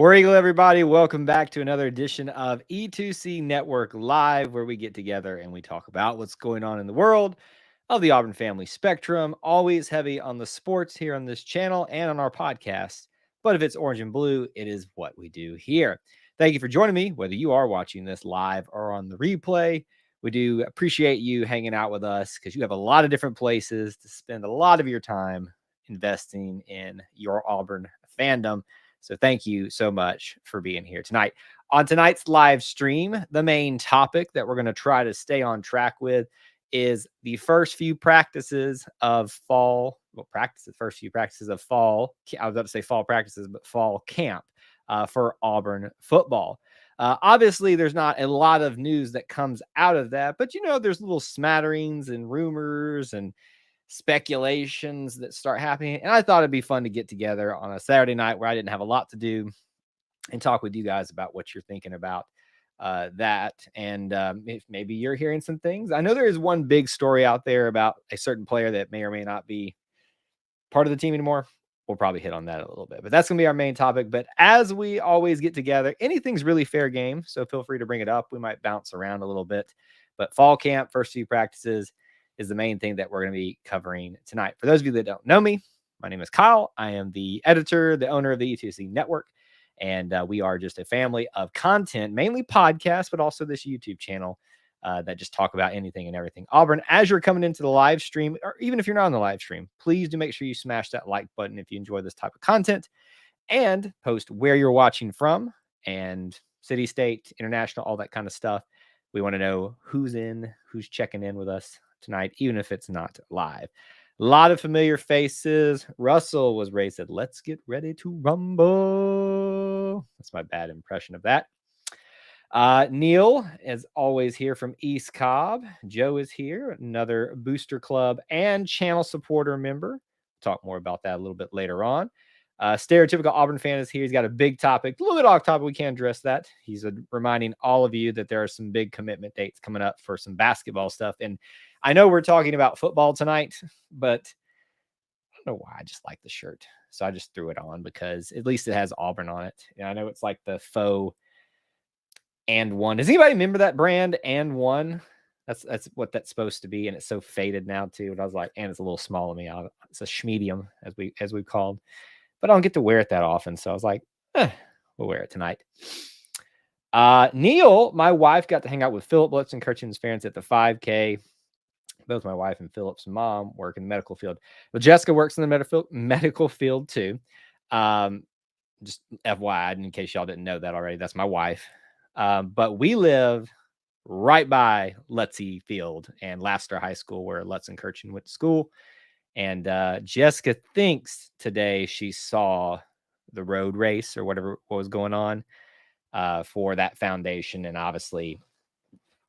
War Eagle, everybody. Welcome back to another edition of E2C Network Live, where we get together and we talk about what's going on in the world of the Auburn family spectrum. Always heavy on the sports here on this channel and on our podcast. But if it's orange and blue, it is what we do here. Thank you for joining me, whether you are watching this live or on the replay. We do appreciate you hanging out with us because you have a lot of different places to spend a lot of your time investing in your Auburn fandom. So thank you so much for being here tonight. On tonight's live stream, the main topic that we're going to try to stay on track with is the first few practices of fall. Well, first few practices of fall. I was about to say fall practices, but fall camp for Auburn football. Obviously, there's not a lot of news that comes out of that, but there's little smatterings and rumors and speculations that start happening. And I thought it'd be fun to get together on a Saturday night where I didn't have a lot to do and talk with you guys about what you're thinking about that. And if maybe you're hearing some things. I know there is one big story out there about a certain player that may or may not be part of the team anymore. We'll probably hit on that a little bit, but that's going to be our main topic. But as we always get together, anything's really fair game. So feel free to bring it up. We might bounce around a little bit, but fall camp, first few practices, is the main thing that we're going to be covering tonight. For those of you that don't know me, my name is Kyle. I am the editor, the owner of the E2C Network, and we are just a family of content, mainly podcasts, but also this YouTube channel that just talk about anything and everything Auburn. As you're coming into the live stream, or even if you're not on the live stream, please do make sure you smash that like button if you enjoy this type of content, and post where you're watching from and city, state, international, all that kind of stuff. We want to know who's checking in with us tonight, even if it's not live. A lot of familiar faces. Russell was raised at "Let's get ready to rumble." That's my bad impression of that. Neil is always here from East Cobb. Joe is here, another Booster Club and channel supporter member. Talk more about that a little bit later on. Stereotypical Auburn fan is here. He's got a big topic, a little bit off topic. We can't address that. He's reminding all of you that there are some big commitment dates coming up for some basketball stuff. And I know we're talking about football tonight, but I don't know why I just like the shirt. So I just threw it on because at least it has Auburn on it. And I know it's like the faux and one. Does anybody remember that brand and one? That's what that's supposed to be. And it's so faded now too. And I was like, and it's a little small on me. It's a schmedium as we called. But I don't get to wear it that often. So I was like, we'll wear it tonight. Neil, my wife, got to hang out with Philip Lutz and Kirchin's parents at the 5K. Both my wife and Philip's mom work in the medical field. Well, Jessica works in the medical field too. Just FYI, in case y'all didn't know that already, that's my wife. But we live right by Lutzy Field and Laster High School, where Lutz and Kirchin went to school. And Jessica thinks today she saw the road race or what was going on for that foundation. And obviously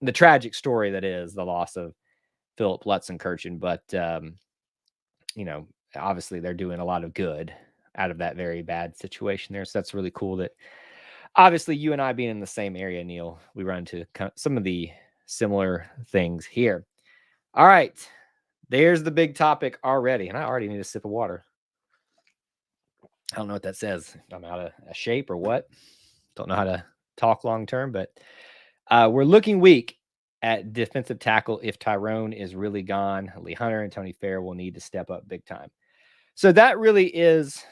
the tragic story that is the loss of Philip Lutz and Kirchin. But, obviously they're doing a lot of good out of that very bad situation there. So that's really cool that obviously you and I being in the same area, Neil, we run into some of the similar things here. All right. There's the big topic already, and I already need a sip of water. I don't know what that says. I'm out of shape or what. Don't know how to talk long term, but we're looking weak at defensive tackle if Tyrone is really gone. Lee Hunter and Tony Fair will need to step up big time. So that really is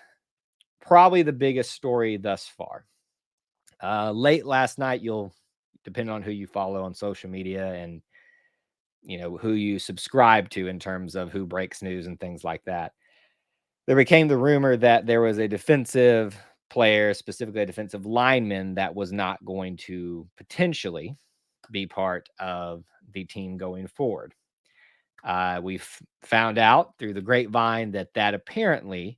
probably the biggest story thus far. Late last night, you'll depend on who you follow on social media and who you subscribe to in terms of who breaks news and things like that. There became the rumor that there was a defensive player, specifically a defensive lineman, that was not going to potentially be part of the team going forward. We've found out through the grapevine that apparently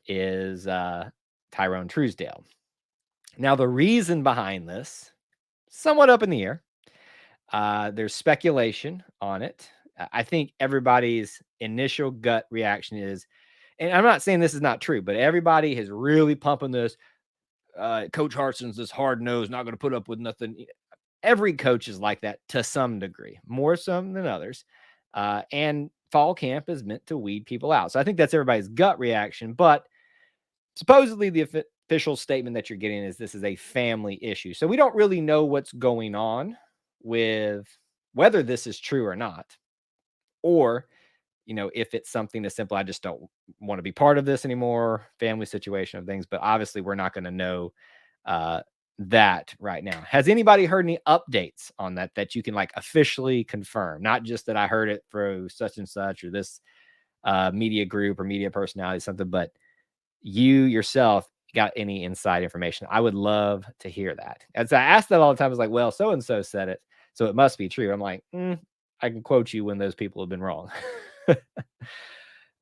is Tyrone Truesdale. Now, the reason behind this, somewhat up in the air. There's speculation on it. I think everybody's initial gut reaction is, and I'm not saying this is not true, but everybody is really pumping this. Coach Harsin's this hard-nosed, not going to put up with nothing. Every coach is like that to some degree, more some than others. And fall camp is meant to weed people out. So I think that's everybody's gut reaction. But supposedly the official statement that you're getting is this is a family issue. So we don't really know what's going on with whether this is true or not, or if it's something as simple, I just don't want to be part of this anymore, family situation of things. But obviously, we're not going to know uh, that right now. Has anybody heard any updates on that you can like officially confirm? Not just that I heard it through such and such or this media group or media personality, something, but you yourself got any inside information? I would love to hear that. As I ask that all the time, it's like, well, so and so said it, so it must be true. I'm like, I can quote you when those people have been wrong.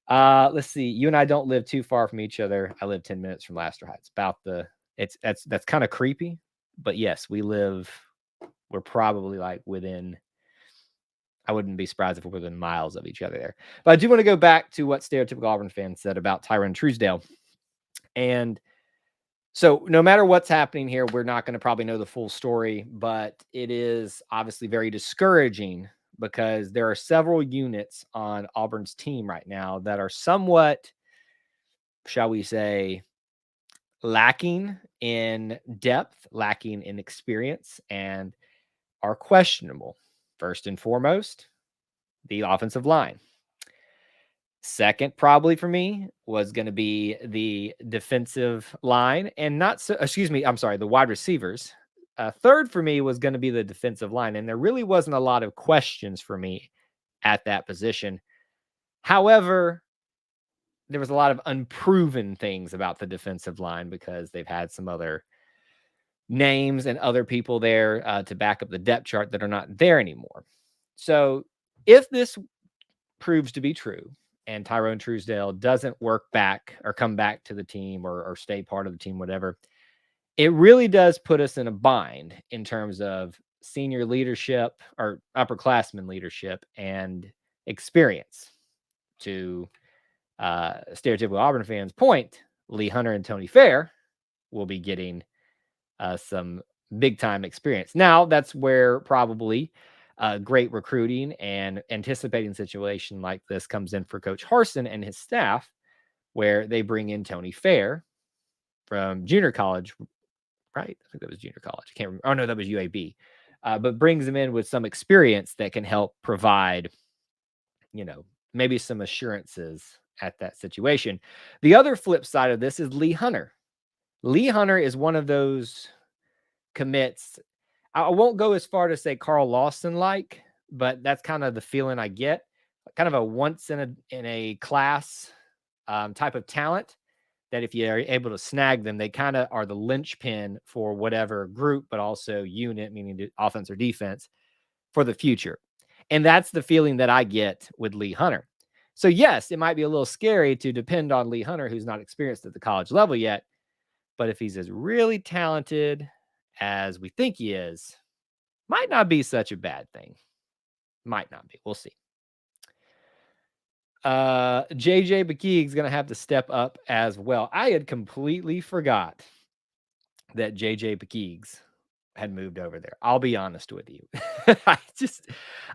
Let's see. You and I don't live too far from each other. I live 10 minutes from Laster Heights. That's kind of creepy, but yes, we're probably like within, I wouldn't be surprised if we're within miles of each other there. But I do want to go back to what stereotypical Auburn fans said about Tyrone Truesdale. And so no matter what's happening here, we're not going to probably know the full story, but it is obviously very discouraging because there are several units on Auburn's team right now that are somewhat, shall we say, lacking in depth, lacking in experience, and are questionable. First and foremost, the offensive line. Second, probably for me, was going to be the defensive line and the wide receivers. Third for me was going to be the defensive line. And there really wasn't a lot of questions for me at that position. However, there was a lot of unproven things about the defensive line because they've had some other names and other people there to back up the depth chart that are not there anymore. So if this proves to be true, and Tyrone Truesdale doesn't work back or come back to the team or stay part of the team, whatever, it really does put us in a bind in terms of senior leadership or upperclassmen leadership and experience. To stereotypical Auburn fans' point, Lee Hunter and Tony Fair will be getting some big time experience. Now, that's where probably great recruiting and anticipating situation like this comes in for Coach Harsin and his staff, where they bring in Tony Fair from junior college, right? I think that was junior college. I can't remember. Oh, no, that was UAB. But brings him in with some experience that can help provide, maybe some assurances at that situation. The other flip side of this is Lee Hunter. Lee Hunter is one of those commits. I won't go as far to say Carl Lawson like, but that's kind of the feeling I get. Kind of a once in a class type of talent that if you're able to snag them, they kind of are the linchpin for whatever group, but also unit, meaning offense or defense, for the future. And that's the feeling that I get with Lee Hunter. So yes, it might be a little scary to depend on Lee Hunter, who's not experienced at the college level yet. But if he's as really talented as we think he is, might not be such a bad thing. Might not be. We'll see. JJ McKee's going to have to step up as well. I had completely forgot that JJ McKee's had moved over there. I'll be honest with you.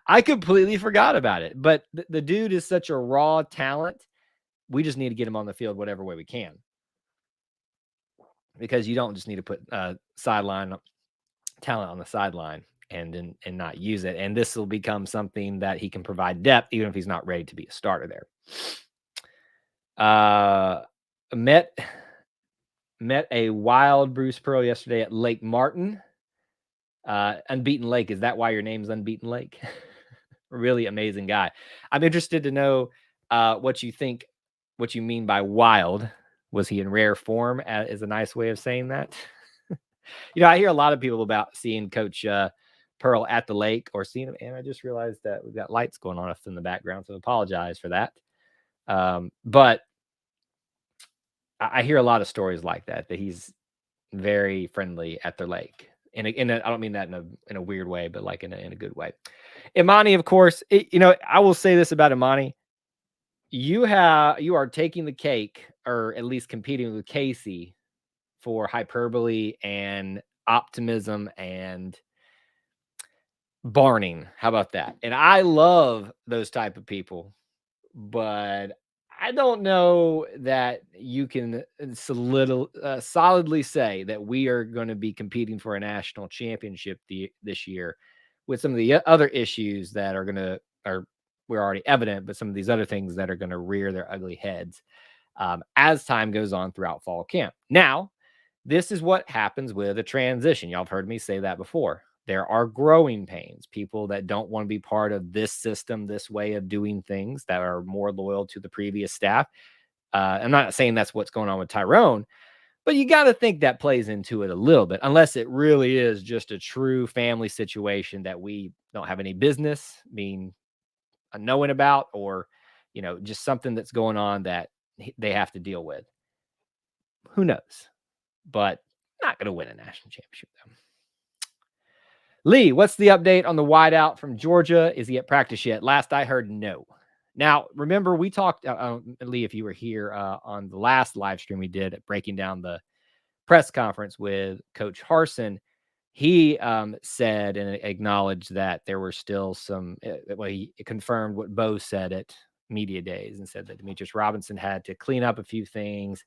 I completely forgot about it. But the dude is such a raw talent. We just need to get him on the field whatever way we can. Because you don't just need to put sideline talent on the sideline and not use it. And this will become something that he can provide depth, even if he's not ready to be a starter there. Met a wild Bruce Pearl yesterday at Lake Martin. Unbeaten Lake. Is that why your name's Unbeaten Lake? Really amazing guy. I'm interested to know what you mean by wild. Was he in rare form? Is a nice way of saying that. I hear a lot of people about seeing Coach Pearl at the lake or seeing him. And I just realized that we've got lights going on in the background. So I apologize for that. But I hear a lot of stories like that he's very friendly at their lake. And I don't mean that in a weird way, but like in a good way. Imani, of course, I will say this about Imani. You are taking the cake, or at least competing with Casey for hyperbole and optimism and barning. How about that? And I love those type of people, but I don't know that you can solidly say that we are going to be competing for a national championship this year with some of the other issues that are going to, are we're already evident, but some of these other things that are going to rear their ugly heads as time goes on throughout fall camp. Now, this is what happens with a transition. Y'all have heard me say that before. There are growing pains, people that don't want to be part of this system, this way of doing things, that are more loyal to the previous staff. I'm not saying that's what's going on with Tyrone, but you got to think that plays into it a little bit, unless it really is just a true family situation that we don't have any business being knowing about, or, just something that's going on that they have to deal with. Who knows? But not going to win a national championship, though. Lee, what's the update on the wideout from Georgia? Is he at practice yet? Last I heard, no. Now, remember, we talked, Lee, if you were here on the last live stream we did, breaking down the press conference with Coach Harsin. He said and acknowledged that there were still some, well, he confirmed what Bo said at media days, and said that Demetrius Robinson had to clean up a few things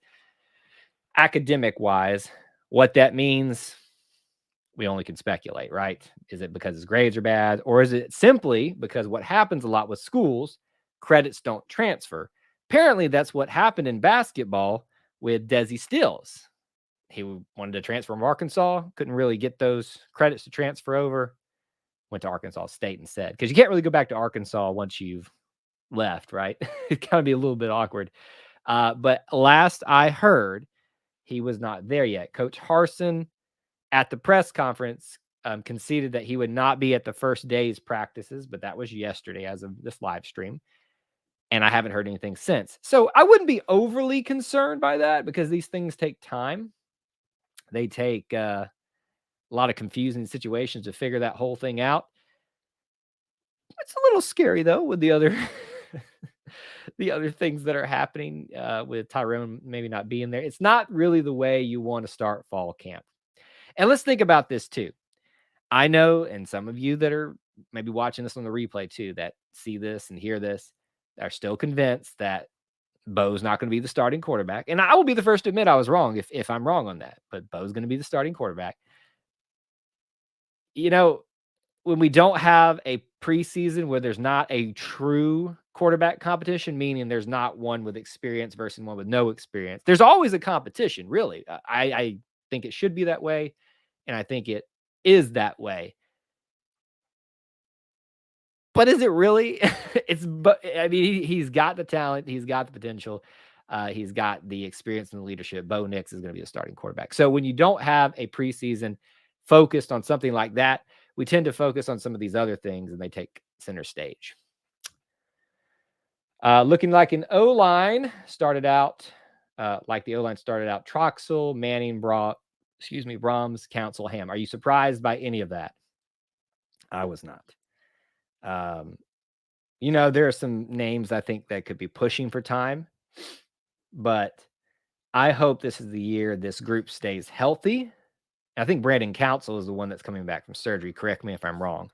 academic wise. What that means, we only can speculate, right? Is it because his grades are bad, or is it simply because what happens a lot with schools, credits don't transfer? Apparently, that's what happened in basketball with Desi Stills. He wanted to transfer from Arkansas, couldn't really get those credits to transfer over, went to Arkansas State instead. Because you can't really go back to Arkansas once you've left, right? It's kind of be a little bit awkward. But last I heard, he was not there yet. Coach Harsin at the press conference conceded that he would not be at the first day's practices, but that was yesterday as of this live stream. And I haven't heard anything since. So I wouldn't be overly concerned by that, because these things take time. They take a lot of confusing situations to figure that whole thing out. It's a little scary, though, with the other the other things that are happening with Tyrone maybe not being there. It's not really the way you want to start fall camp. And let's think about this too. I know, and some of you that are maybe watching this on the replay too, that see this and hear this, are still convinced that Bo's not going to be the starting quarterback. And I will be the first to admit I was wrong if I'm wrong on that. But Bo's going to be the starting quarterback. When we don't have a preseason where there's not a true quarterback competition, meaning there's not one with experience versus one with no experience, there's always a competition, really. I think it should be that way, and I think it is that way. But is it really? He's got the talent, he's got the potential, he's got the experience and the leadership. Bo Nix is going to be a starting quarterback. So when you don't have a preseason focused on something like that, we tend to focus on some of these other things, and they take center stage. Looking like an O-line started out, Troxel, Manning, Brahms, Council, Ham. Are you surprised by any of that? I was not. There are some names I think that could be pushing for time, but I hope this is the year this group stays healthy. I think Brandon Council is the one that's coming back from surgery. Correct me if I'm wrong.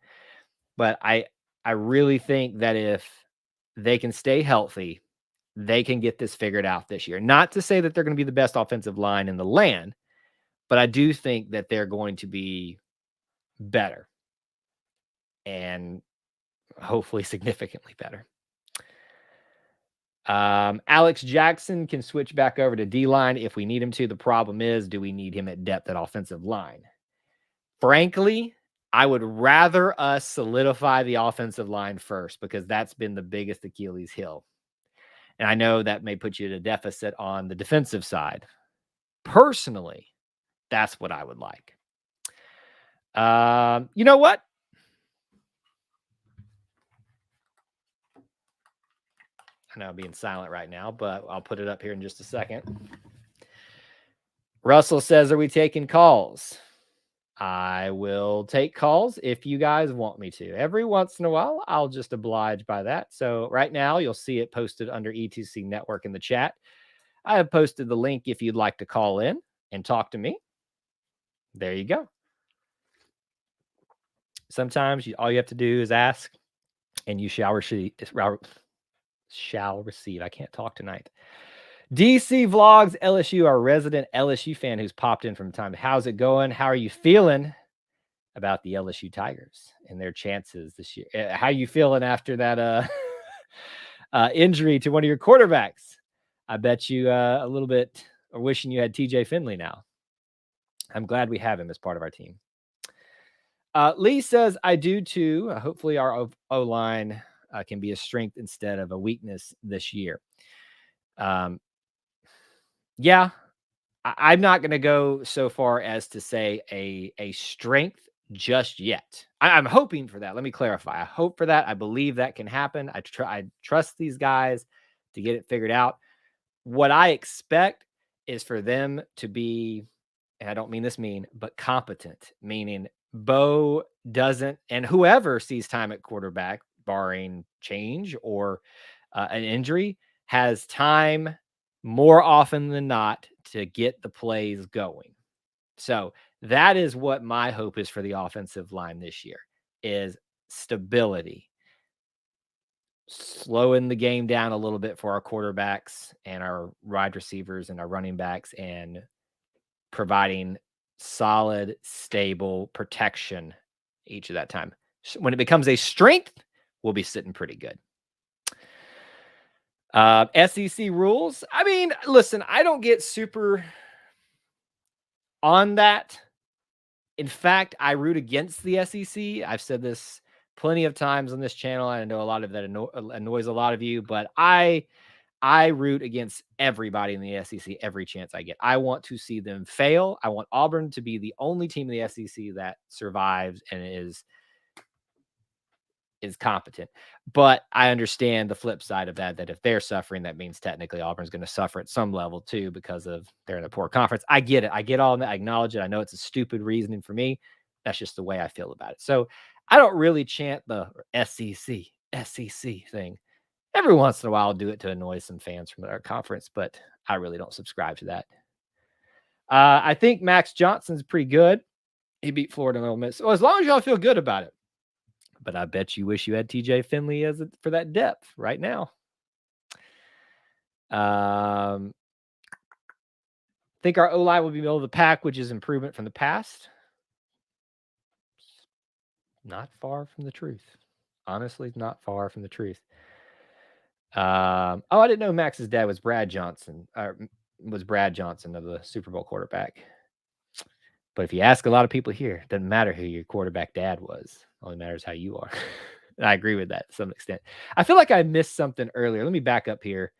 But I really think that if they can stay healthy, they can get this figured out this year. Not to say that they're going to be the best offensive line in the land, but I do think that they're going to be better, and hopefully significantly better. Alex Jackson can switch back over to D-line if we need him to. The problem is, do we need him at depth at offensive line? Frankly, I would rather us solidify the offensive line first, because that's been the biggest Achilles heel. And I know that may put you at a deficit on the defensive side. Personally, that's what I would like. You know what? I know I'm being silent right now, but I'll put it up here in just a second. Russell says, are we taking calls? I will take calls if you guys want me to. Every once in a while, I'll just oblige by that. So right now, you'll see it posted under E2C Network in the chat. I have posted the link if you'd like to call in and talk to me. There you go. Sometimes all you have to do is ask, and you shall receive. Shall receive. I can't talk tonight. DC Vlogs LSU, our resident LSU fan who's popped in from time. How's it going? How are you feeling about the LSU Tigers and their chances this year? How are you feeling after that injury to one of your quarterbacks? I bet you a little bit are wishing you had TJ Finley now. I'm glad we have him as part of our team. Lee says, I do too. Hopefully our O-line can be a strength instead of a weakness this year. Yeah, I'm not going to go so far as to say a strength just yet. I'm hoping for that. Let me clarify. I hope for that. I believe that can happen. I trust these guys to get it figured out. What I expect is for them to be, and I don't mean this mean, but competent, meaning Bo doesn't, and whoever sees time at quarterback, barring change or an injury, has time more often than not to get the plays going. So that is what my hope is for the offensive line this year, is stability, slowing the game down a little bit for our quarterbacks and our wide receivers and our running backs, and providing solid, stable protection each of that time. So when it becomes a strength, we'll be sitting pretty good. SEC rules. I mean, listen, I don't get super on that. In fact, I root against the SEC. I've said this plenty of times on this channel. I know a lot of that annoys a lot of you, but I root against everybody in the SEC every chance I get. I want to see them fail. I want Auburn to be the only team in the SEC that survives and is competent. But I understand the flip side of that if they're suffering, that means technically Auburn's going to suffer at some level too, because of they're in a poor conference. I get it. I get all that. I acknowledge it. I know it's a stupid reasoning for me. That's just the way I feel about it. So I don't really chant the SEC thing. Every once in a while, I'll do it to annoy some fans from our conference, but I really don't subscribe to that. I think Max Johnson's pretty good. He beat Florida in Ole Miss. So as long as y'all feel good about it. But I bet you wish you had TJ Finley for that depth right now. Think our O-line will be middle of the pack, which is improvement from the past. Not far from the truth. Honestly, not far from the truth. I didn't know Max's dad was Brad Johnson, of the Super Bowl quarterback. But if you ask a lot of people here, it doesn't matter who your quarterback dad was. It only matters how you are. I agree with that to some extent. I feel like I missed something earlier. Let me back up here.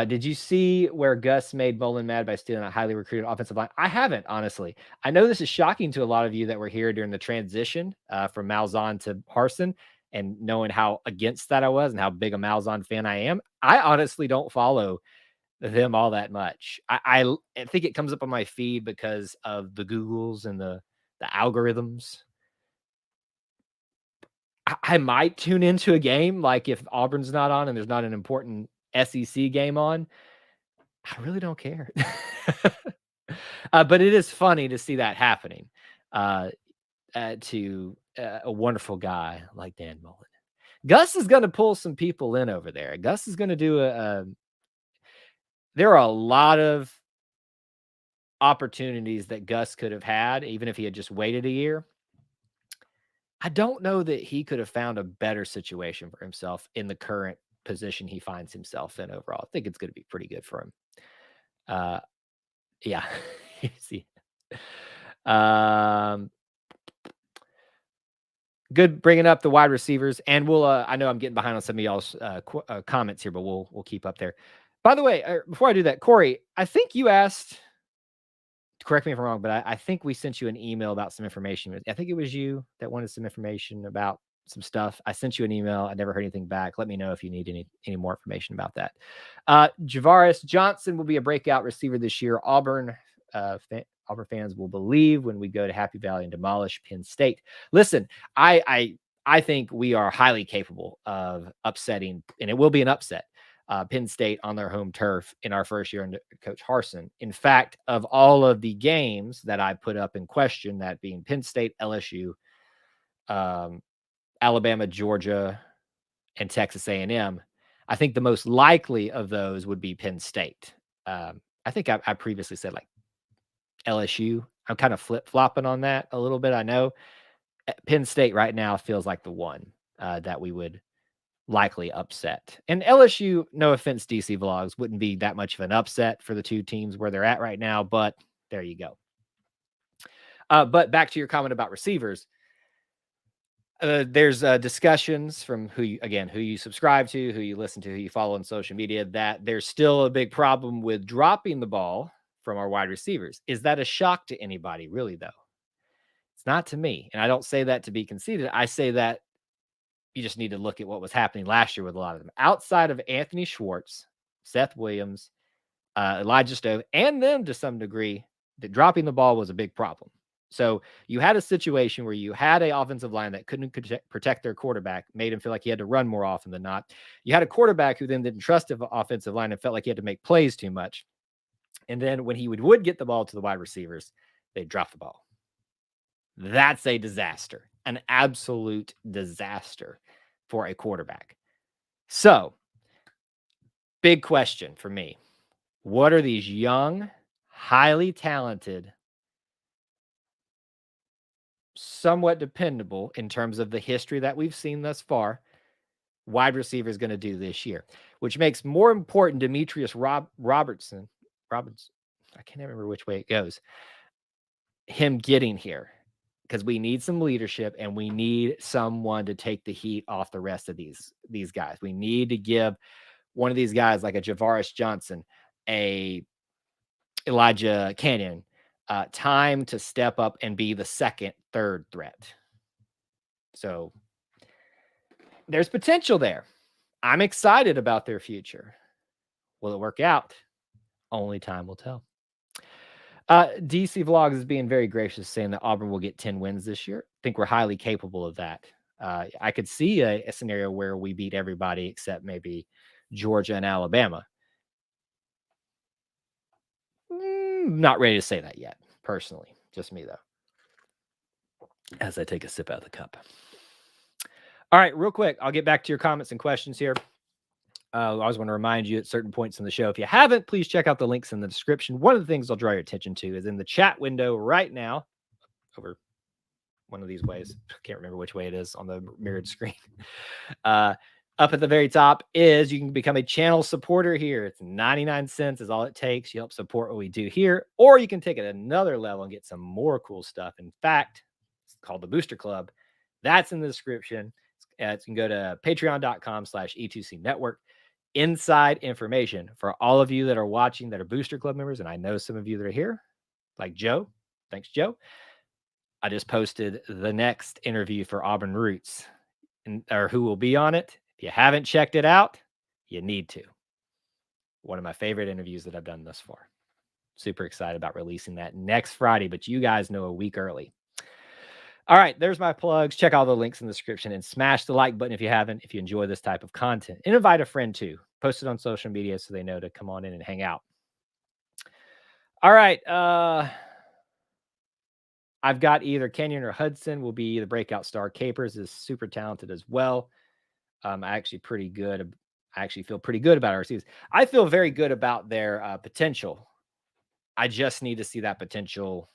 Did you see where Gus made Bolin mad by stealing a highly recruited offensive line? I haven't, honestly. I know this is shocking to a lot of you that were here during the transition from Malzahn to Harsin, and knowing how against that I was and how big a Malzahn fan I am. I honestly don't follow them all that much. I think it comes up on my feed because of the Googles and the algorithms. I might tune into a game, like if Auburn's not on and there's not an important SEC game on. I really don't care. But it is funny to see that happening to a wonderful guy like Dan Mullen. Gus is going to pull some people in over there. Gus is going to do there are a lot of opportunities that Gus could have had, even if he had just waited a year. I don't know that he could have found a better situation for himself in the current position he finds himself in overall. I think it's going to be pretty good for him. Yeah. See. Good bringing up the wide receivers, and we'll. I know I'm getting behind on some of y'all's comments here, but we'll keep up there. By the way, before I do that, Corey, I think you asked. Correct me if I'm wrong, but I think we sent you an email about some information. I think it was you that wanted some information about some stuff. I sent you an email. I never heard anything back. Let me know if you need any more information about that. Javaris Johnson will be a breakout receiver this year. Auburn fans will believe when we go to Happy Valley and demolish Penn State. Listen, I think we are highly capable of upsetting, and it will be an upset, Penn State on their home turf in our first year under Coach Harsin. In fact, of all of the games that I put up in question, that being Penn State, LSU, um, Alabama, Georgia, and Texas A&M. I think the most likely of those would be Penn State. I think I previously said like LSU. I'm kind of flip flopping on that a little bit. I know Penn State right now feels like the one that we would likely upset. And LSU, no offense, DC Vlogs, wouldn't be that much of an upset for the two teams where they're at right now, but there you go. But back to your comment about receivers. There's discussions from who you subscribe to, who you listen to, who you follow on social media, that there's still a big problem with dropping the ball from our wide receivers. Is that a shock to anybody, really, though? It's not to me. And I don't say that to be conceited. I say that you just need to look at what was happening last year with a lot of them. Outside of Anthony Schwartz, Seth Williams, Elijah Stove, and them to some degree, that dropping the ball was a big problem. So you had a situation where you had an offensive line that couldn't protect their quarterback, made him feel like he had to run more often than not. You had a quarterback who then didn't trust the offensive line and felt like he had to make plays too much. And then when he would get the ball to the wide receivers, they'd drop the ball. That's a disaster, an absolute disaster for a quarterback. So, big question for me. What are these young, highly talented, somewhat dependable in terms of the history that we've seen thus far, wide receiver is going to do this year? Which makes more important Demetrius Robertson, I can't remember which way it goes, him getting here. Because we need some leadership and we need someone to take the heat off the rest of these guys. We need to give one of these guys like a Javaris Johnson, a Elijah Canyon, time to step up and be the second, third threat. So there's potential there. I'm excited about their future. Will it work out? Only time will tell. DC Vlogs is being very gracious, saying that Auburn will get 10 wins this year. I think we're highly capable of that. I could see a scenario where we beat everybody except maybe Georgia and Alabama. Not ready to say that yet, personally. Just me, though. As I take a sip out of the cup. All right, real quick, I'll get back to your comments and questions here. I always want to remind you at certain points in the show, if you haven't, please check out the links in the description. One of the things I'll draw your attention to is in the chat window right now, over one of these ways. I can't remember which way it is on the mirrored screen. Up at the very top is you can become a channel supporter here. It's 99 cents is all it takes. You help support what we do here, or you can take it another level and get some more cool stuff. In fact, it's called the Booster Club. That's in the description. You can go to patreon.com/E2C Network. Inside information for all of you that are watching that are Booster Club members. And I know some of you that are here, like Joe. Thanks, Joe. I just posted the next interview for Auburn Roots or who will be on it. If you haven't checked it out, you need to. One of my favorite interviews that I've done thus far. Super excited about releasing that next Friday, but you guys know a week early. All right, there's my plugs. Check all the links in the description and smash the like button if you haven't, if you enjoy this type of content. And invite a friend too. Post it on social media so they know to come on in and hang out. All right. I've got either Kenyon or Hudson will be the breakout star. Capers is super talented as well. I actually feel pretty good about our receivers. I feel very good about their potential. I just need to see that potential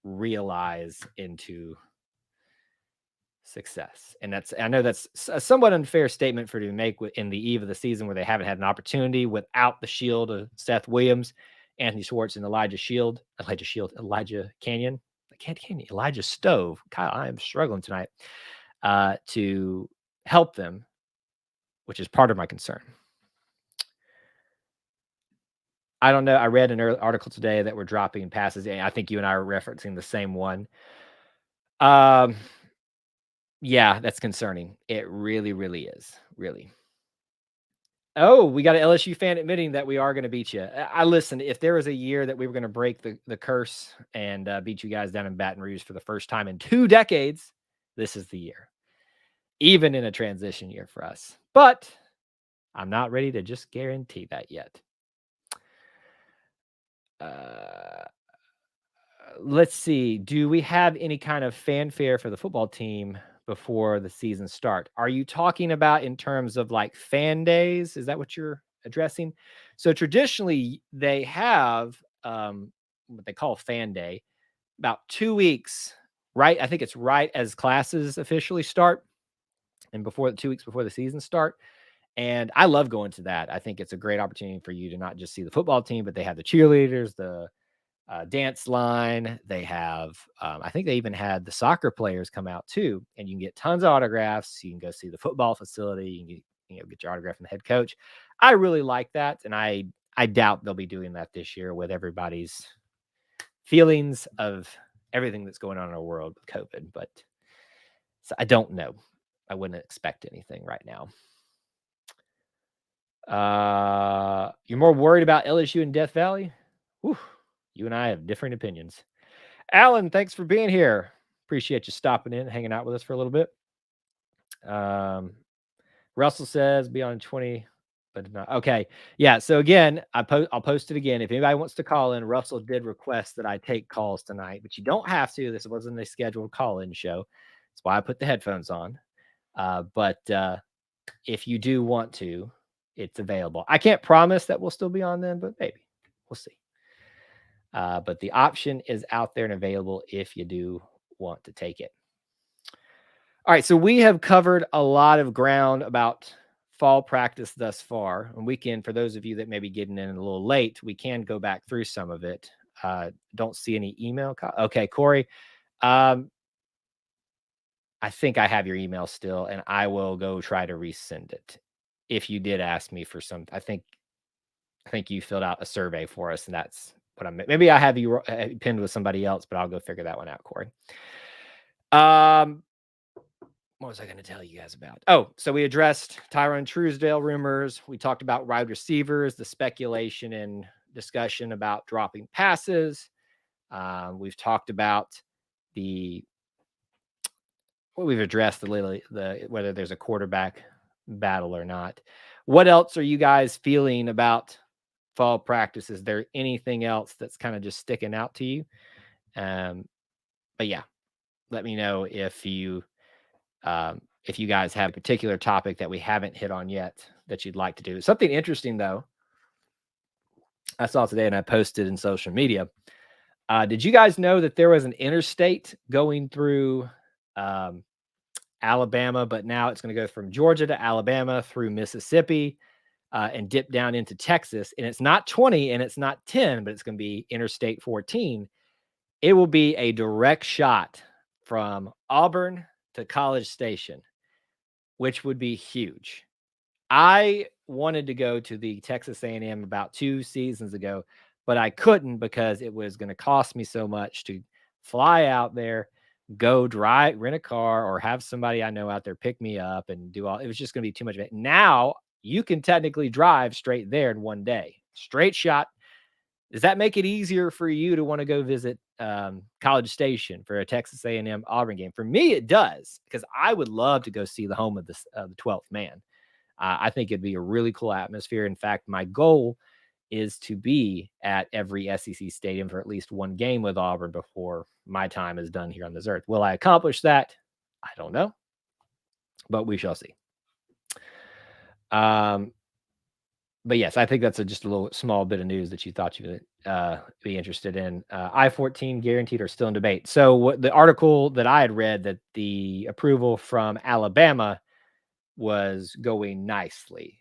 realize into success. And I know that's a somewhat unfair statement for to make in the eve of the season where they haven't had an opportunity without the shield of Seth Williams, Anthony Schwartz, and Elijah Canyon, Elijah Stove. Kyle, I am struggling tonight to help them, which is part of my concern. I don't know. I read an article today that we're dropping passes. I think you and I are referencing the same one. Yeah, that's concerning. It really, really is. Really. Oh, we got an LSU fan admitting that we are going to beat you. I listen. If there was a year that we were going to break the curse and beat you guys down in Baton Rouge for the first time in 2 decades, this is the year. Even in a transition year for us. But I'm not ready to just guarantee that yet. Let's see. Do we have any kind of fanfare for the football team before the season start. Are you talking about in terms of like fan days? Is that what you're addressing? So traditionally they have what they call fan day about 2 weeks, right? I think it's right as classes officially start and before the 2 weeks before the season start. And I love going to that. I think it's a great opportunity for you to not just see the football team, but they have the cheerleaders, the dance line. They have, I think they even had the soccer players come out too, and you can get tons of autographs. You can go see the football facility. You can get your autograph from the head coach. I really like that, and I doubt they'll be doing that this year with everybody's feelings of everything that's going on in our world with COVID. But so I don't know. I wouldn't expect anything right now. You're more worried about LSU and Death Valley? Whew, you and I have different opinions. Alan, thanks for being here. Appreciate you stopping in, hanging out with us for a little bit. Russell says be on 20, but not okay. Yeah. So again, I'll post it again. If anybody wants to call in, Russell did request that I take calls tonight, but you don't have to. This wasn't a scheduled call-in show. That's why I put the headphones on. But if you do want to, it's available. I can't promise that we'll still be on then, but maybe we'll see. But the option is out there and available if you do want to take it. All right, so we have covered a lot of ground about fall practice thus far. And we can, for those of you that may be getting in a little late, we can go back through some of it. Don't see any email. Okay, Corey. I think I have your email still, and I will go try to resend it. If you did ask me for some, I think you filled out a survey for us, and that's what I'm. Maybe I have you pinned with somebody else, but I'll go figure that one out, Corey. What was I going to tell you guys about? Oh, so we addressed Tyrone Truesdale rumors. We talked about wide receivers, the speculation and discussion about dropping passes. We've talked about we've addressed the whether there's a quarterback battle or not. What else are you guys feeling about fall practice? Is there anything else that's kind of just sticking out to you? But yeah, let me know if you guys have a particular topic that we haven't hit on yet that you'd like to do. Something interesting though, I saw today and I posted in social media. Did you guys know that there was an interstate going through Alabama, but now it's going to go from Georgia to Alabama through Mississippi and dip down into Texas? And it's not 20 and it's not 10, but it's going to be Interstate 14. It will be a direct shot from Auburn to College Station, which would be huge. I wanted to go to the Texas A&M about 2 seasons ago, but I couldn't because it was going to cost me so much to fly out there, go drive, rent a car, or have somebody I know out there pick me up and do all. It was just going to be too much of it. Now you can technically drive straight there in one day, straight shot. Does that make it easier for you to want to go visit College Station for a Texas A&M Auburn game? For me, it does, because I would love to go see the home of the 12th man. I think it'd be a really cool atmosphere. In fact, my goal is to be at every SEC stadium for at least one game with Auburn before my time is done here on this earth. Will I accomplish that? I don't know, but we shall see. But yes, I think that's just a little small bit of news that you thought you would be interested in. I-14 guaranteed are still in debate. So the article that I had read, that the approval from Alabama was going nicely,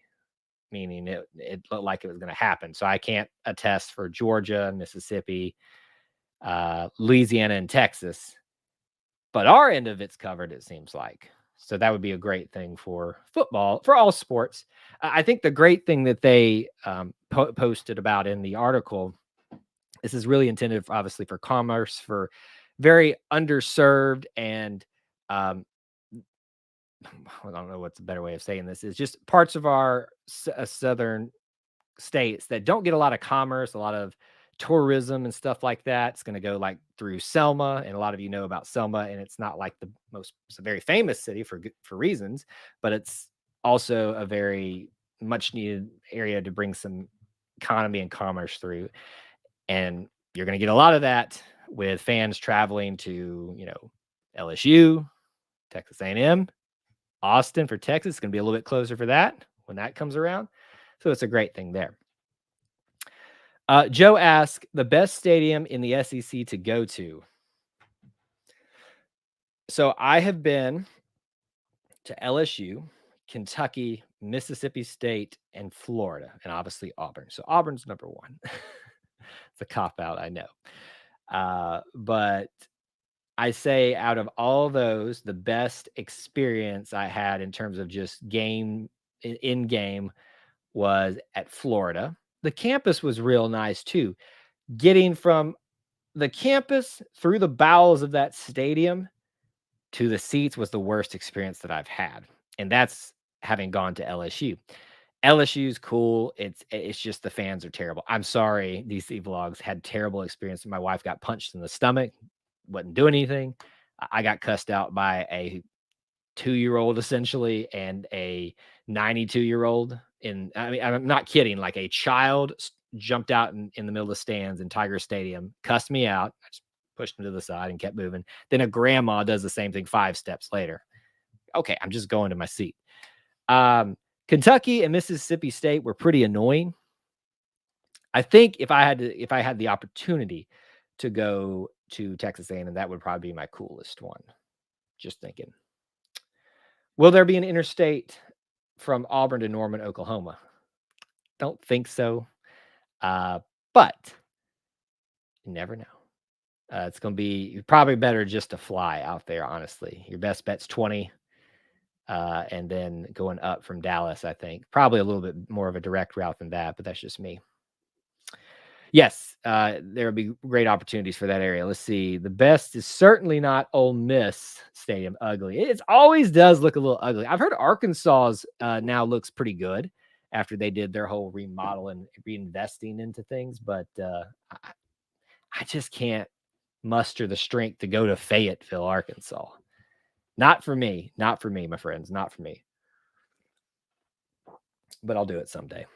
meaning it looked like it was going to happen. So I can't attest for Georgia, Mississippi, Louisiana, and Texas. But our end of it's covered, it seems like. So that would be a great thing for football, for all sports. I think the great thing that they posted about in the article, this is really intended, obviously, for commerce, for very underserved and I don't know what's a better way of saying this, is just parts of our southern states that don't get a lot of commerce, a lot of tourism and stuff like that. It's going to go like through Selma, and a lot of you know about Selma, and it's not like it's a very famous city for reasons, but it's also a very much needed area to bring some economy and commerce through. And you're going to get a lot of that with fans traveling to, LSU, Texas A&M, Austin for Texas. It's going to be a little bit closer for that when that comes around. So it's a great thing there. Joe asked, the best stadium in the SEC to go to. So I have been to LSU, Kentucky, Mississippi State, and Florida, and obviously Auburn. So Auburn's number one. It's a cop-out, I know. But I say out of all those, the best experience I had in terms of just in-game was at Florida. The campus was real nice too. Getting from the campus through the bowels of that stadium to the seats was the worst experience that I've had. And that's having gone to LSU. LSU's cool. It's just the fans are terrible. I'm sorry. DC Vlogs had terrible experience. My wife got punched in the stomach, wasn't doing anything. I got cussed out by a 2-year-old essentially and a 92-year-old. I mean, I'm not kidding. Like a child jumped out in the middle of the stands in Tiger Stadium, cussed me out. I just pushed him to the side and kept moving. Then a grandma does the same thing 5 steps later. Okay, I'm just going to my seat. Kentucky and Mississippi State were pretty annoying. I think if I had the opportunity to go to Texas A&M, that would probably be my coolest one. Just thinking. Will there be an interstate from Auburn to Norman, Oklahoma? Don't think so. But you never know. It's going to be probably better just to fly out there, honestly. Your best bet's 20. And then going up from Dallas, I think. Probably a little bit more of a direct route than that, but that's just me. Yes, there will be great opportunities for that area. Let's see. The best is certainly not Ole Miss Stadium ugly. It always does look a little ugly. I've heard Arkansas's now looks pretty good after they did their whole remodel and reinvesting into things, but I just can't muster the strength to go to Fayetteville, Arkansas. Not for me. Not for me, my friends. Not for me. But I'll do it someday.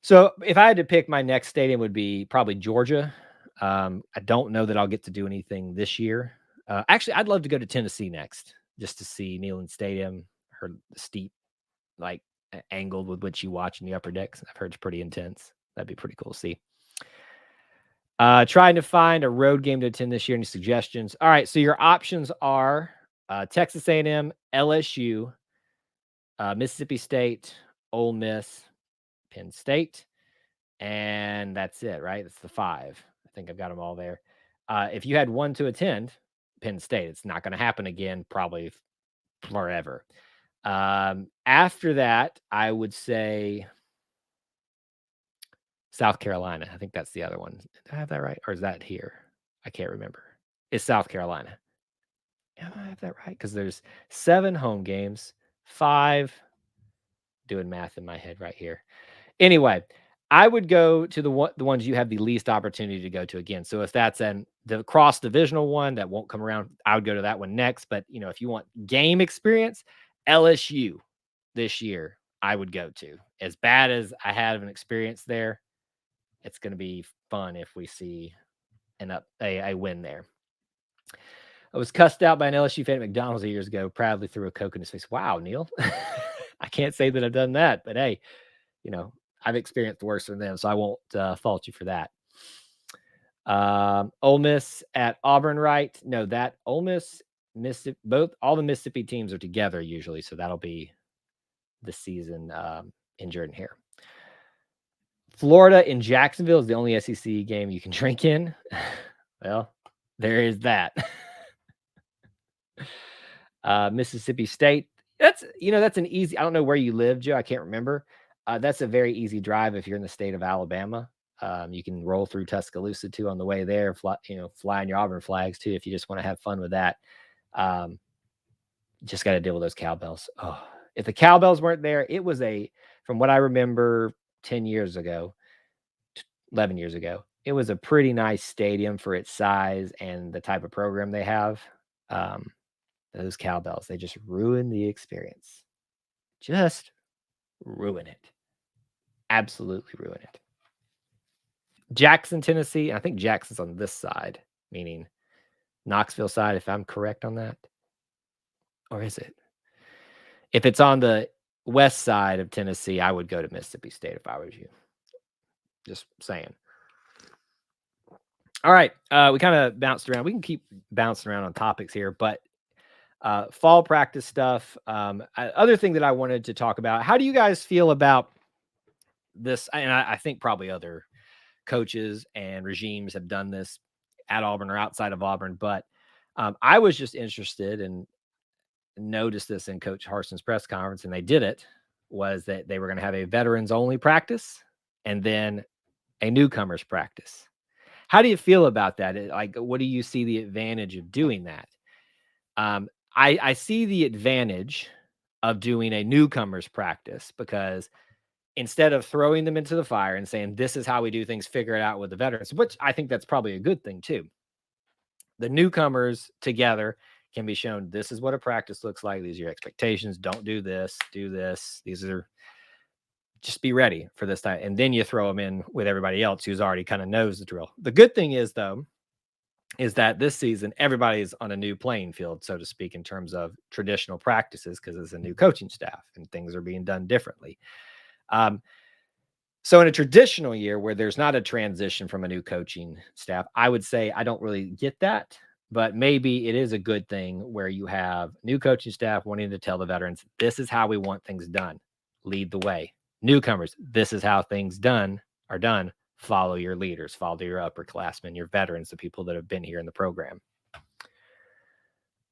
So if I had to pick, my next stadium would be probably Georgia. I don't know that I'll get to do anything this year. Actually, I'd love to go to Tennessee next just to see Neyland Stadium. Heard the steep, like angle with which you watch in the upper decks. I've heard it's pretty intense. That'd be pretty cool to see. Trying to find a road game to attend this year. Any suggestions? All right, so your options are Texas A&M, LSU, Mississippi State, Ole Miss, Penn State, and that's it, right? That's the 5. I think I've got them all there. If you had one to attend, Penn State. It's not going to happen again, probably forever. After that, I would say South Carolina. I think that's the other one. Did I have that right? Or is that here? I can't remember. It's South Carolina. Am I have that right? Because there's 7 home games, 5. Doing math in my head right here. Anyway, I would go to the ones you have the least opportunity to go to again. So if that's the cross divisional one that won't come around, I would go to that one next. But if you want game experience, LSU this year, I would go to. As bad as I had an experience there, it's going to be fun if we see a win there. I was cussed out by an LSU fan at McDonald's years ago, proudly threw a Coke in his face. Wow, Neil. I can't say that I've done that, but hey, I've experienced worse than them, so I won't fault you for that. Ole Miss at Auburn, right? No, that Ole Miss, Mississippi, all the Mississippi teams are together usually, so that'll be the season in Jordan here. Florida in Jacksonville is the only SEC game you can drink in. Well, there is that. Mississippi State. That's an easy. I don't know where you live, Joe. I can't remember. That's a very easy drive if you're in the state of Alabama. You can roll through Tuscaloosa too on the way there. Fly on your Auburn flags too if you just want to have fun with that. Just got to deal with those cowbells. Oh, if the cowbells weren't there, it was from what I remember 10 years ago, 11 years ago, it was a pretty nice stadium for its size and the type of program they have. Those cowbells, they just ruin the experience. Just ruin it. Absolutely ruin it. Jackson, Tennessee. I think Jackson's on this side, meaning Knoxville side, if I'm correct on that. Or is it? If it's on the west side of Tennessee, I would go to Mississippi State if I was you. Just saying. All right. We kind of bounced around. We can keep bouncing around on topics here, but fall practice stuff. Other thing that I wanted to talk about. How do you guys feel about this? And I think probably other coaches and regimes have done this at Auburn or outside of Auburn, but I was just interested and noticed this in Coach Harsin's press conference, and they did it. Was that they were going to have a veterans only practice and then a newcomers practice. How do you feel about that? Like, what do you see the advantage of doing that? I see the advantage of doing a newcomers practice because instead of throwing them into the fire and saying, this is how we do things, figure it out with the veterans, which I think that's probably a good thing too. The newcomers together can be shown, this is what a practice looks like. These are your expectations. Don't do this, do this. These are, just be ready for this time. And then you throw them in with everybody else who's already kind of knows the drill. The good thing is, though, is that this season, everybody's on a new playing field, so to speak, in terms of traditional practices, because it's a new coaching staff and things are being done differently. So in a traditional year where there's not a transition from a new coaching staff, I would say I don't really get that, but maybe it is a good thing where you have new coaching staff wanting to tell the veterans, this is how we want things done. Lead the way. Newcomers, this is how things are done. Follow your leaders, follow your upperclassmen, your veterans, the people that have been here in the program.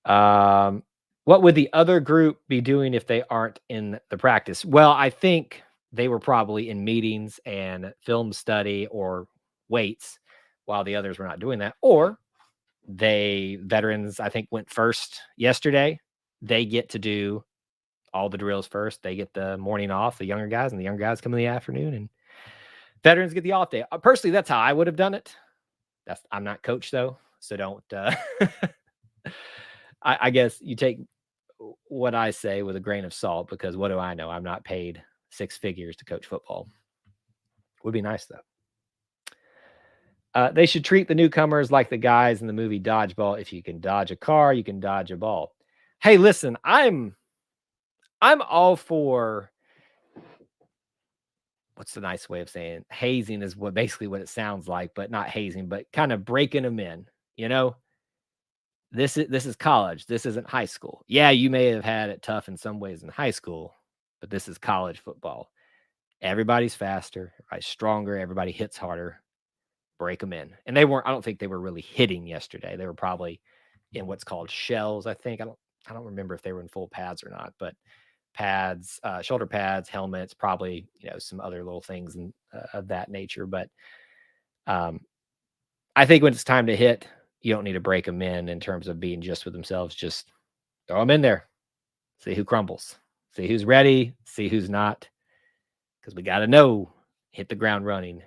What would the other group be doing if they aren't in the practice? Well, I think they were probably in meetings and film study or weights while the others were not doing that. Or veterans, I think, went first yesterday. They get to do all the drills first. They get the morning off, the younger guys, and the younger guys come in the afternoon, and veterans get the off day. Personally, that's how I would have done it. I'm not coach though, so don't. I guess you take what I say with a grain of salt, because what do I know? I'm not paid six figures to coach football. Would be nice though. They should treat the newcomers like the guys in the movie Dodgeball. If you can dodge a car, you can dodge a ball. Hey, listen, I'm all for, what's the nice way of saying, hazing is basically what it sounds like, but not hazing, but kind of breaking them in. You know, this is college. This isn't high school. Yeah, you may have had it tough in some ways in high school, but this is college football. Everybody's faster, everybody's stronger, everybody hits harder. Break them in. And they weren't, I don't think they were really hitting yesterday. They were probably in what's called shells, I think. I don't remember if they were in full pads or not, but pads, shoulder pads, helmets, probably, some other little things of that nature. But I think when it's time to hit, you don't need to break them in terms of being just with themselves. Just throw them in there. See who crumbles. See who's ready. See who's not. Because we got to know, hit the ground running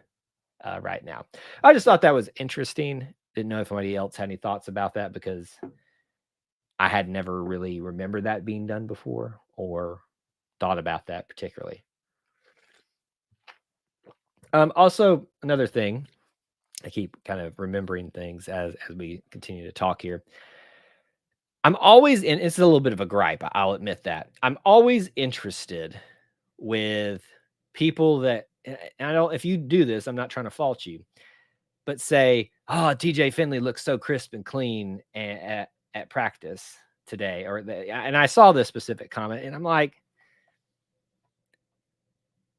right now. I just thought that was interesting. Didn't know if anybody else had any thoughts about that, because I had never really remembered that being done before or thought about that particularly. Also, another thing, I keep kind of remembering things as we continue to talk here. I'm always in, it's a little bit of a gripe, I'll admit that. I'm always interested with people that, and I don't, if you do this, I'm not trying to fault you, but say, oh, TJ Finley looks so crisp and clean at practice today. And I saw this specific comment and I'm like,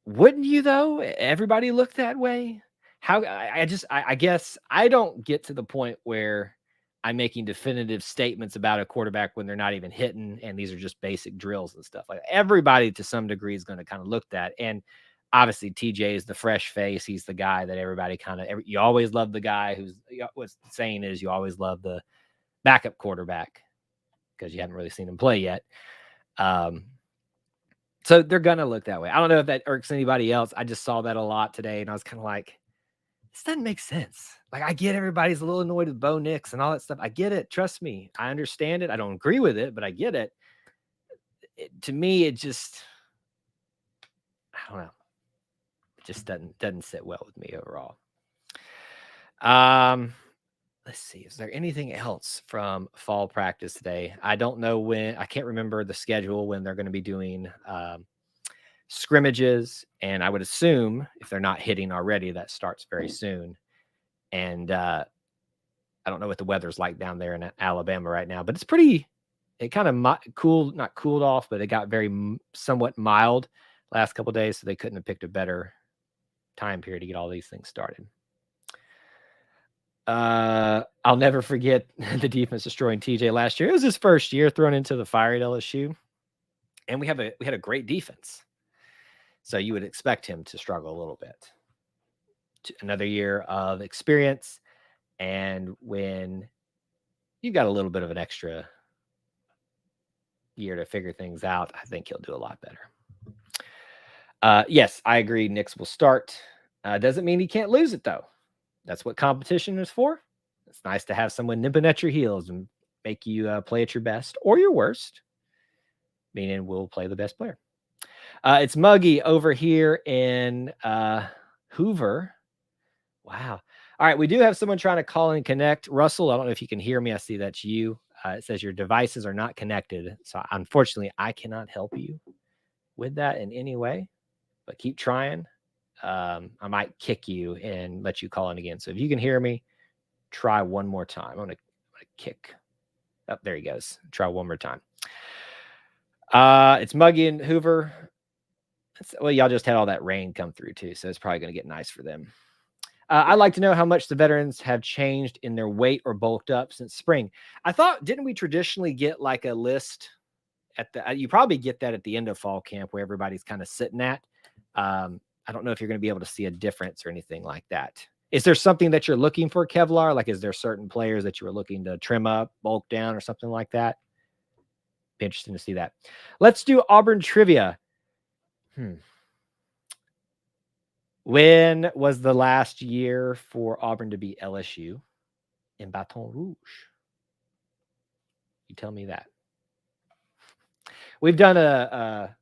wouldn't you though? Everybody looked that way. How I guess I don't get to the point where I'm making definitive statements about a quarterback when they're not even hitting, and these are just basic drills and stuff. Like, everybody to some degree is going to kind of look that. And obviously TJ is the fresh face. He's the guy that everybody you always love the guy who's, what's the saying is, you always love the backup quarterback because you haven't really seen him play yet. So they're going to look that way. I don't know if that irks anybody else. I just saw that a lot today and I was kind of like, this doesn't make sense. Like, I get everybody's a little annoyed with Bo Nix and all that stuff. I get it. Trust me. I understand it. I don't agree with it, but I get it. To me, it just, I don't know. It just doesn't sit well with me overall. Let's see. Is there anything else from fall practice today? I don't know when. I can't remember the schedule when they're going to be doing scrimmages, and I would assume if they're not hitting already, that starts very soon. And I don't know what the weather's like down there in Alabama right now, but it's pretty. It kind of not cooled off, but it got very somewhat mild last couple of days, so they couldn't have picked a better time period to get all these things started. I'll never forget the defense destroying TJ last year. It was his first year thrown into the fire at LSU, and we had a great defense, so you would expect him to struggle a little bit. Another year of experience, and when you've got a little bit of an extra year to figure things out, I think he'll do a lot better. Yes, I agree. Nix will start. Doesn't mean he can't lose it though. That's what competition is for. It's nice to have someone nipping at your heels and make you play at your best or your worst, meaning we'll play the best player. It's Muggy over here in Hoover. Wow. All right, we do have someone trying to call and connect. Russell, I don't know if you can hear me. I see that's you. It says your devices are not connected. So unfortunately, I cannot help you with that in any way, but keep trying. I might kick you and let you call in again. So if you can hear me, try one more time. I'm gonna kick. Oh, there he goes. Try one more time. It's muggy in Hoover. Well, y'all just had all that rain come through too, so it's probably gonna get nice for them. I'd like to know how much the veterans have changed in their weight or bulked up since spring. I thought, didn't we traditionally get like a list at the? You probably get that at the end of fall camp where everybody's kind of sitting at. I don't know if you're going to be able to see a difference or anything like that. Is there something that you're looking for, Kevlar? Like, is there certain players that you were looking to trim up, bulk down, or something like that? Be interesting to see that. Let's do Auburn trivia. When was the last year for Auburn to beat LSU in Baton Rouge? You tell me that. We've done a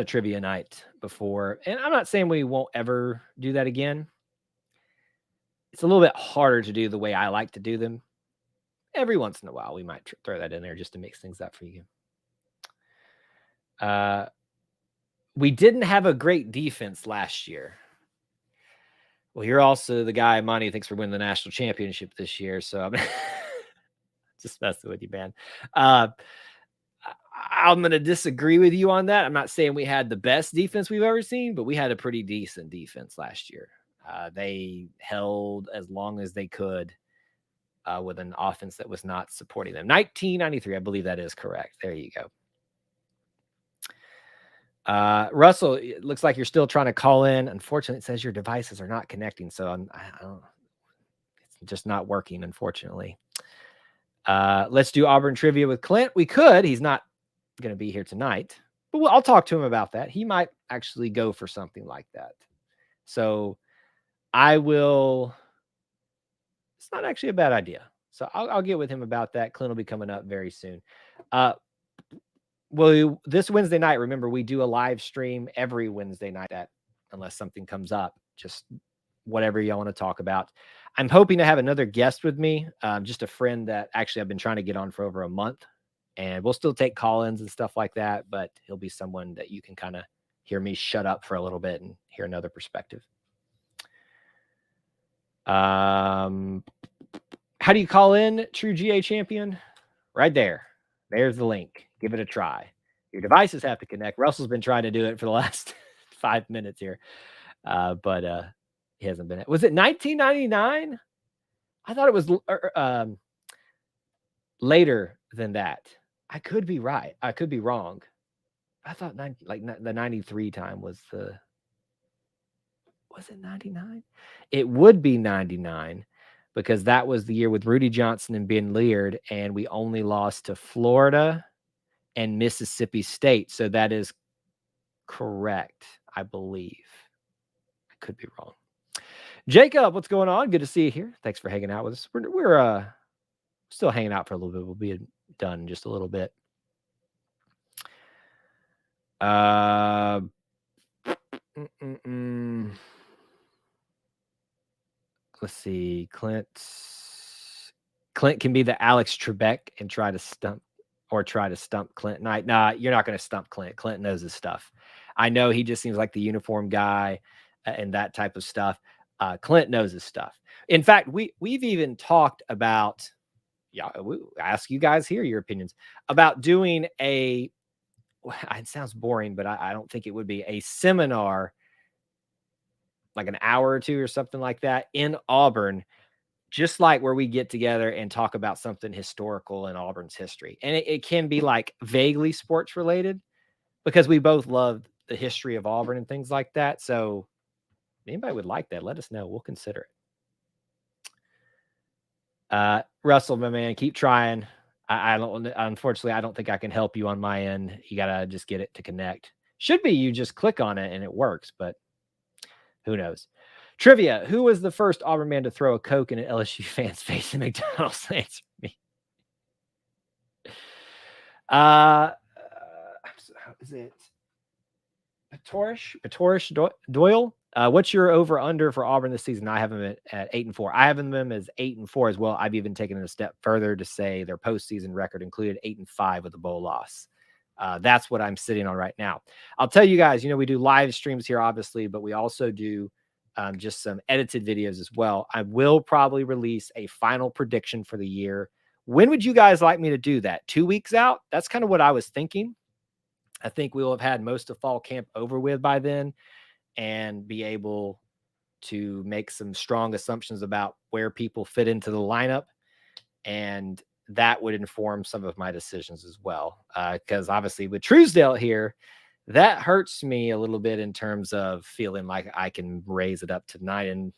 trivia night before, and I'm not saying we won't ever do that again. It's a little bit harder to do the way I like to do them. Every once in a while, we might throw that in there just to mix things up for you. We didn't have a great defense last year. Well, you're also the guy Monty thinks we're winning the national championship this year, so I'm just messing with you, man. I'm going to disagree with you on that. I'm not saying we had the best defense we've ever seen, but we had a pretty decent defense last year. They held as long as they could with an offense that was not supporting them. 1993, I believe that is correct. There you go. Russell, it looks like you're still trying to call in. Unfortunately, it says your devices are not connecting, so it's just not working, unfortunately. Let's do Auburn trivia with Clint. We could. He's not going to be here tonight, but I'll talk to him about that. He might actually go for something like that. So I will. It's not actually a bad idea. So I'll get with him about that. Clint will be coming up very soon. Well, this Wednesday night, remember, we do a live stream every Wednesday night, unless something comes up, just whatever y'all want to talk about. I'm hoping to have another guest with me, just a friend that actually I've been trying to get on for over a month, and we'll still take call-ins and stuff like that, but he'll be someone that you can kind of hear me shut up for a little bit and hear another perspective. How do you call in, True GA Champion? Right there. There's the link. Give it a try. Your devices have to connect. Russell's been trying to do it for the last 5 minutes here, but he hasn't been. Was it 1999? I thought it was later than that. I could be right. I could be wrong. I thought the 93 time was the. Was it 99? It would be 99 because that was the year with Rudy Johnson and Ben Leard, and we only lost to Florida and Mississippi State. So that is correct, I believe. I could be wrong. Jacob, what's going on? Good to see you here. Thanks for hanging out with us. We're still hanging out for a little bit. We'll be done in just a little bit. let's see. Clint can be the Alex Trebek and try to stump Clint. Nah, you're not going to stump Clint. Clint knows his stuff. I know he just seems like the uniform guy and that type of stuff. Clint knows his stuff. In fact, we've even talked about, we ask you guys here your opinions about doing it sounds boring, but I don't think it would be a seminar, like an hour or two or something like that in Auburn, just like where we get together and talk about something historical in Auburn's history. And it can be like vaguely sports related because we both love the history of Auburn and things like that. So if anybody would like that, let us know. We'll consider it. Russell, my man, keep trying. Unfortunately, I don't think I can help you on my end. You got to just get it to connect. Should be you just click on it and it works, but who knows? Trivia: who was the first Auburn man to throw a Coke in an LSU fan's face in McDonald's? Answer me. Is it Patorish Doyle? What's your over/under for Auburn this season? I have them at 8-4. I have them as 8-4 as well. I've even taken it a step further to say their postseason record included 8-5 with a bowl loss. That's what I'm sitting on right now. I'll tell you guys, we do live streams here, obviously, but we also do just some edited videos as well. I will probably release a final prediction for the year. When would you guys like me to do that? 2 weeks out? That's kind of what I was thinking. I think we will have had most of fall camp over with by then and be able to make some strong assumptions about where people fit into the lineup. And that would inform some of my decisions as well. Because obviously with Truesdale here, that hurts me a little bit in terms of feeling like I can raise it up to 9-3.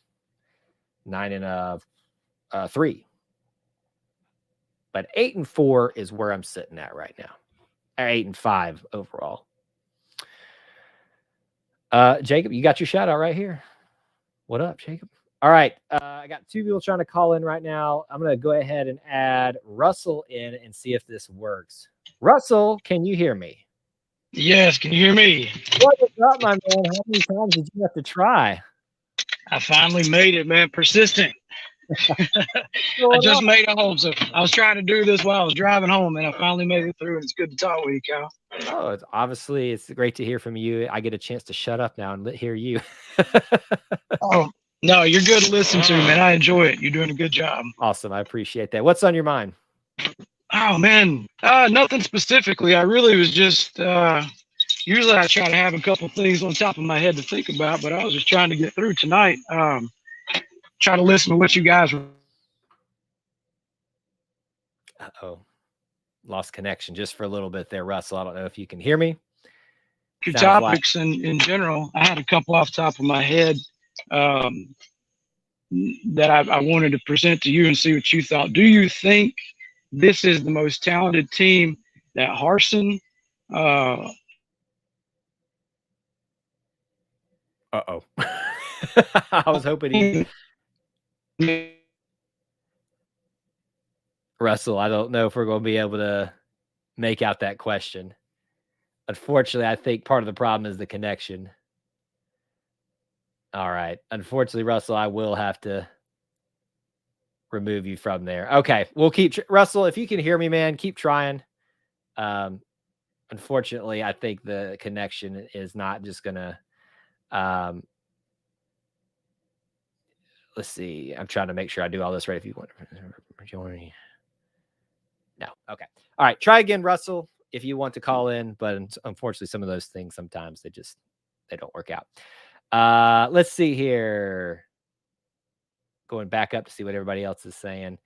But 8-4 is where I'm sitting at right now. Or 8-5 overall. Jacob, you got your shout out right here. What up, Jacob? All right. I got 2 people trying to call in right now. I'm going to go ahead and add Russell in and see if this works. Russell, can you hear me? Yes, can you hear me? What's up, my man? How many times did you have to try? I finally made it, man. Persistent. I just made it home. So I was trying to do this while I was driving home, and I finally made it through. And it's good to talk with you, Kyle. Oh, it's great to hear from you. I get a chance to shut up now and hear you. Oh, no, you're good to listen to, man. I enjoy it. You're doing a good job. Awesome. I appreciate that. What's on your mind? Oh, man. Nothing specifically. I really was just, usually I try to have a couple things on top of my head to think about, but I was just trying to get through tonight. Try to listen to what you guys were. Uh-oh. Lost connection just for a little bit there, Russell. I don't know if you can hear me. Your topics in general. I had a couple off the top of my head that I wanted to present to you and see what you thought. Do you think this is the most talented team that Harsin? Uh-oh. I was hoping Russell, I don't know if we're going to be able to make out that question. Unfortunately, I think part of the problem is the connection. All right. Unfortunately, Russell, I will have to remove you from there. Okay. We'll keep Russell, if you can hear me, man, keep trying. Unfortunately, I think the connection is not just going to let's see. I'm trying to make sure I do all this right. If you want to join. No. Okay. All right. Try again, Russell, if you want to call in. But unfortunately, some of those things sometimes they don't work out. Let's see here. Going back up to see what everybody else is saying.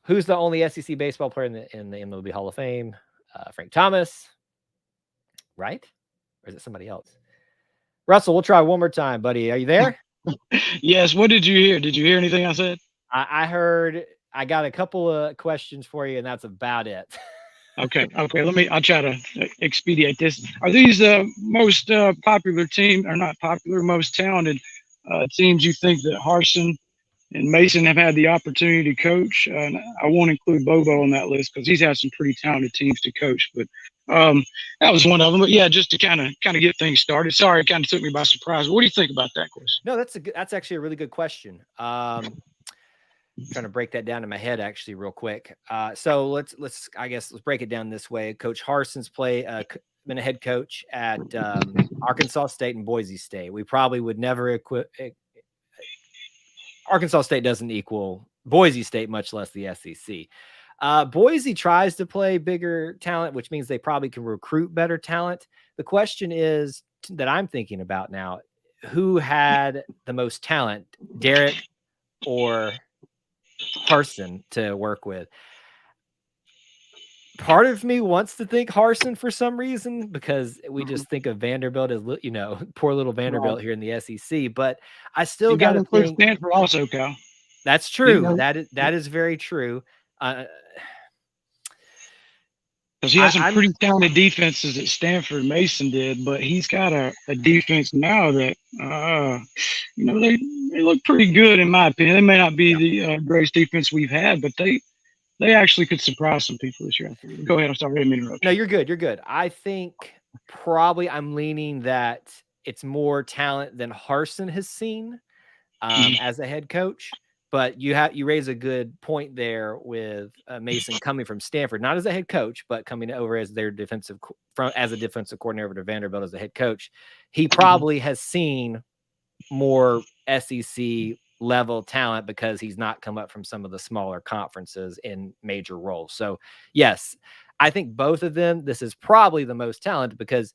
Who's the only SEC baseball player in the MLB Hall of Fame? Frank Thomas. Right? Or is it somebody else? Russell, we'll try one more time, buddy. Are you there? Yes. What did you hear? Did you hear anything I said? I heard. I got a couple of questions for you, and that's about it. Okay. I'll try to expedite this. Are these most popular team, or not popular, most talented teams you think that Harsin and Mason have had the opportunity to coach? And I won't include Bobo on that list because he's had some pretty talented teams to coach. But That was one of them. But yeah, just to kind of get things started. Sorry, it kind of took me by surprise. What do you think about that question? No, that's actually a really good question. Trying to break that down in my head actually real quick. So let's break it down this way. Coach Harsin's been a head coach at Arkansas State and Boise State. We probably would never Arkansas State doesn't equal Boise State, much less the SEC. Boise tries to play bigger talent, which means they probably can recruit better talent. The question is that I'm thinking about now, who had the most talent, Derek or Harsin, to work with? Part of me wants to think Harsin for some reason, because we just think of Vanderbilt as, poor little Vanderbilt here in the SEC. But I still got to think Stanford also, Cal. That's true. That is very true. Because he has some pretty talented defenses that Stanford Mason did, but he's got a defense now that they look pretty good in my opinion. They may not be the greatest defense we've had, but they actually could surprise some people this year. Go ahead. I'm sorry, I didn't mean to interrupt you. No, you're good. You're good. I think probably I'm leaning that it's more talent than Harsin has seen as a head coach. But you raise a good point there with Mason coming from Stanford, not as a head coach, but coming over as their defensive coordinator over to Vanderbilt as a head coach. He probably has seen more SEC level talent because he's not come up from some of the smaller conferences in major roles. So yes, I think both of them, this is probably the most talented, because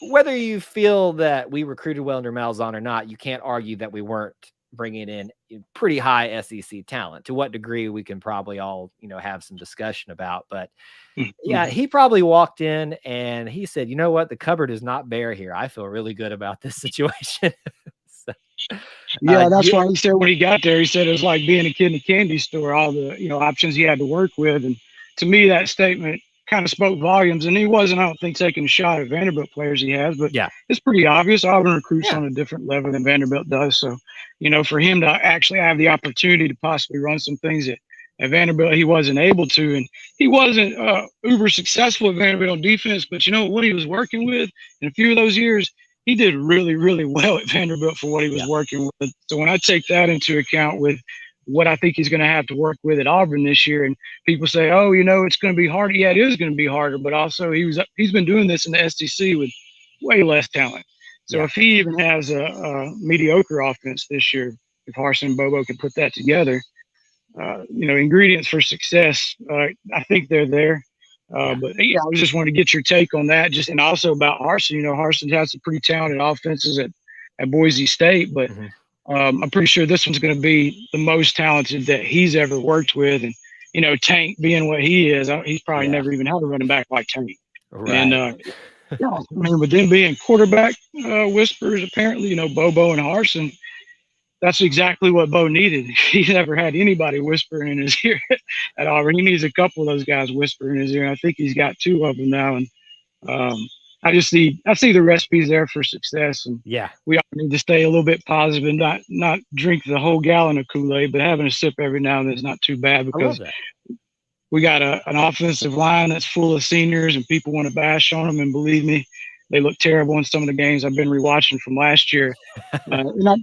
whether you feel that we recruited well under Malzahn or not, you can't argue that we weren't bringing in pretty high SEC talent. To what degree, we can probably all, have some discussion about. But yeah, he probably walked in and he said, you know what? The cupboard is not bare here. I feel really good about this situation. That's why he said when he got there, he said it was like being a kid in a candy store, all the, options he had to work with. And to me, that statement kind of spoke volumes. And he wasn't, I don't think, taking a shot at Vanderbilt players he has, but it's pretty obvious. Auburn recruits on a different level than Vanderbilt does. So, for him to actually have the opportunity to possibly run some things at Vanderbilt, he wasn't able to. And he wasn't uber successful at Vanderbilt on defense, but what he was working with in a few of those years, he did really, really well at Vanderbilt for what he was working with. So when I take that into account with what I think he's going to have to work with at Auburn this year, and people say, oh, it's going to be harder. Yeah, it is going to be harder, but also he's been doing this in the SEC with way less talent. So if he even has a mediocre offense this year, if Harsin and Bobo can put that together, ingredients for success, I think they're there. But I was just wanting to get your take on that, and also about Harsin. Harsin has some pretty talented offenses at Boise State, but I'm pretty sure this one's going to be the most talented that he's ever worked with. And Tank being what he is, he's probably never even had a running back like Tank. Right. And with them being quarterback whisperers, apparently, Bobo and Harsin, that's exactly what Bo needed. He never had anybody whispering in his ear at Auburn. He needs a couple of those guys whispering in his ear. And I think he's got two of them now. And I see the recipes there for success. And we all need to stay a little bit positive and not drink the whole gallon of Kool-Aid, but having a sip every now and then is not too bad, because we got an offensive line that's full of seniors and people want to bash on them. And believe me, they look terrible in some of the games I've been rewatching from last year. Not,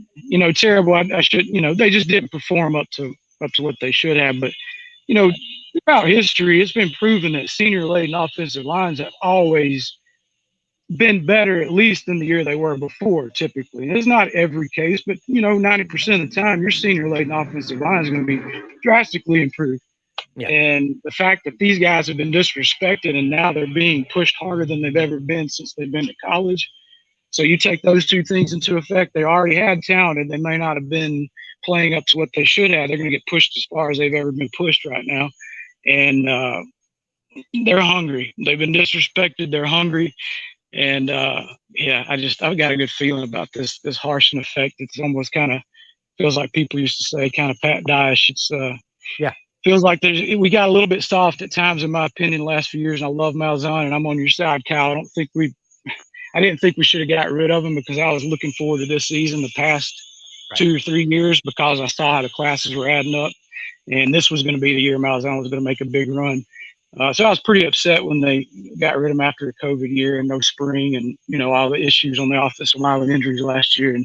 terrible. I should, they just didn't perform up to what they should have. But, throughout history, it's been proven that senior-laden offensive lines have always been better, at least than the year they were before, typically. And it's not every case, but, 90% of the time, your senior-laden offensive line is going to be drastically improved. Yeah. And the fact that these guys have been disrespected and now they're being pushed harder than they've ever been since they've been to college. So you take those two things into effect. They already had talent and they may not have been playing up to what they should have. They're going to get pushed as far as they've ever been pushed right now. And they're hungry. They've been disrespected. They're hungry. And I've got a good feeling about this Harsin effect. It's almost kind of feels like people used to say kind of Pat Dye's. It's feels like we got a little bit soft at times, in my opinion, the last few years. And I love Malzahn, and I'm on your side, Cal. I didn't think we should have got rid of him, because I was looking forward to this season the past 2 or 3 years, because I saw how the classes were adding up. And this was going to be the year Malzahn was going to make a big run. So I was pretty upset when they got rid of him after the COVID year and no spring and, all the issues on the offensive line with injuries last year.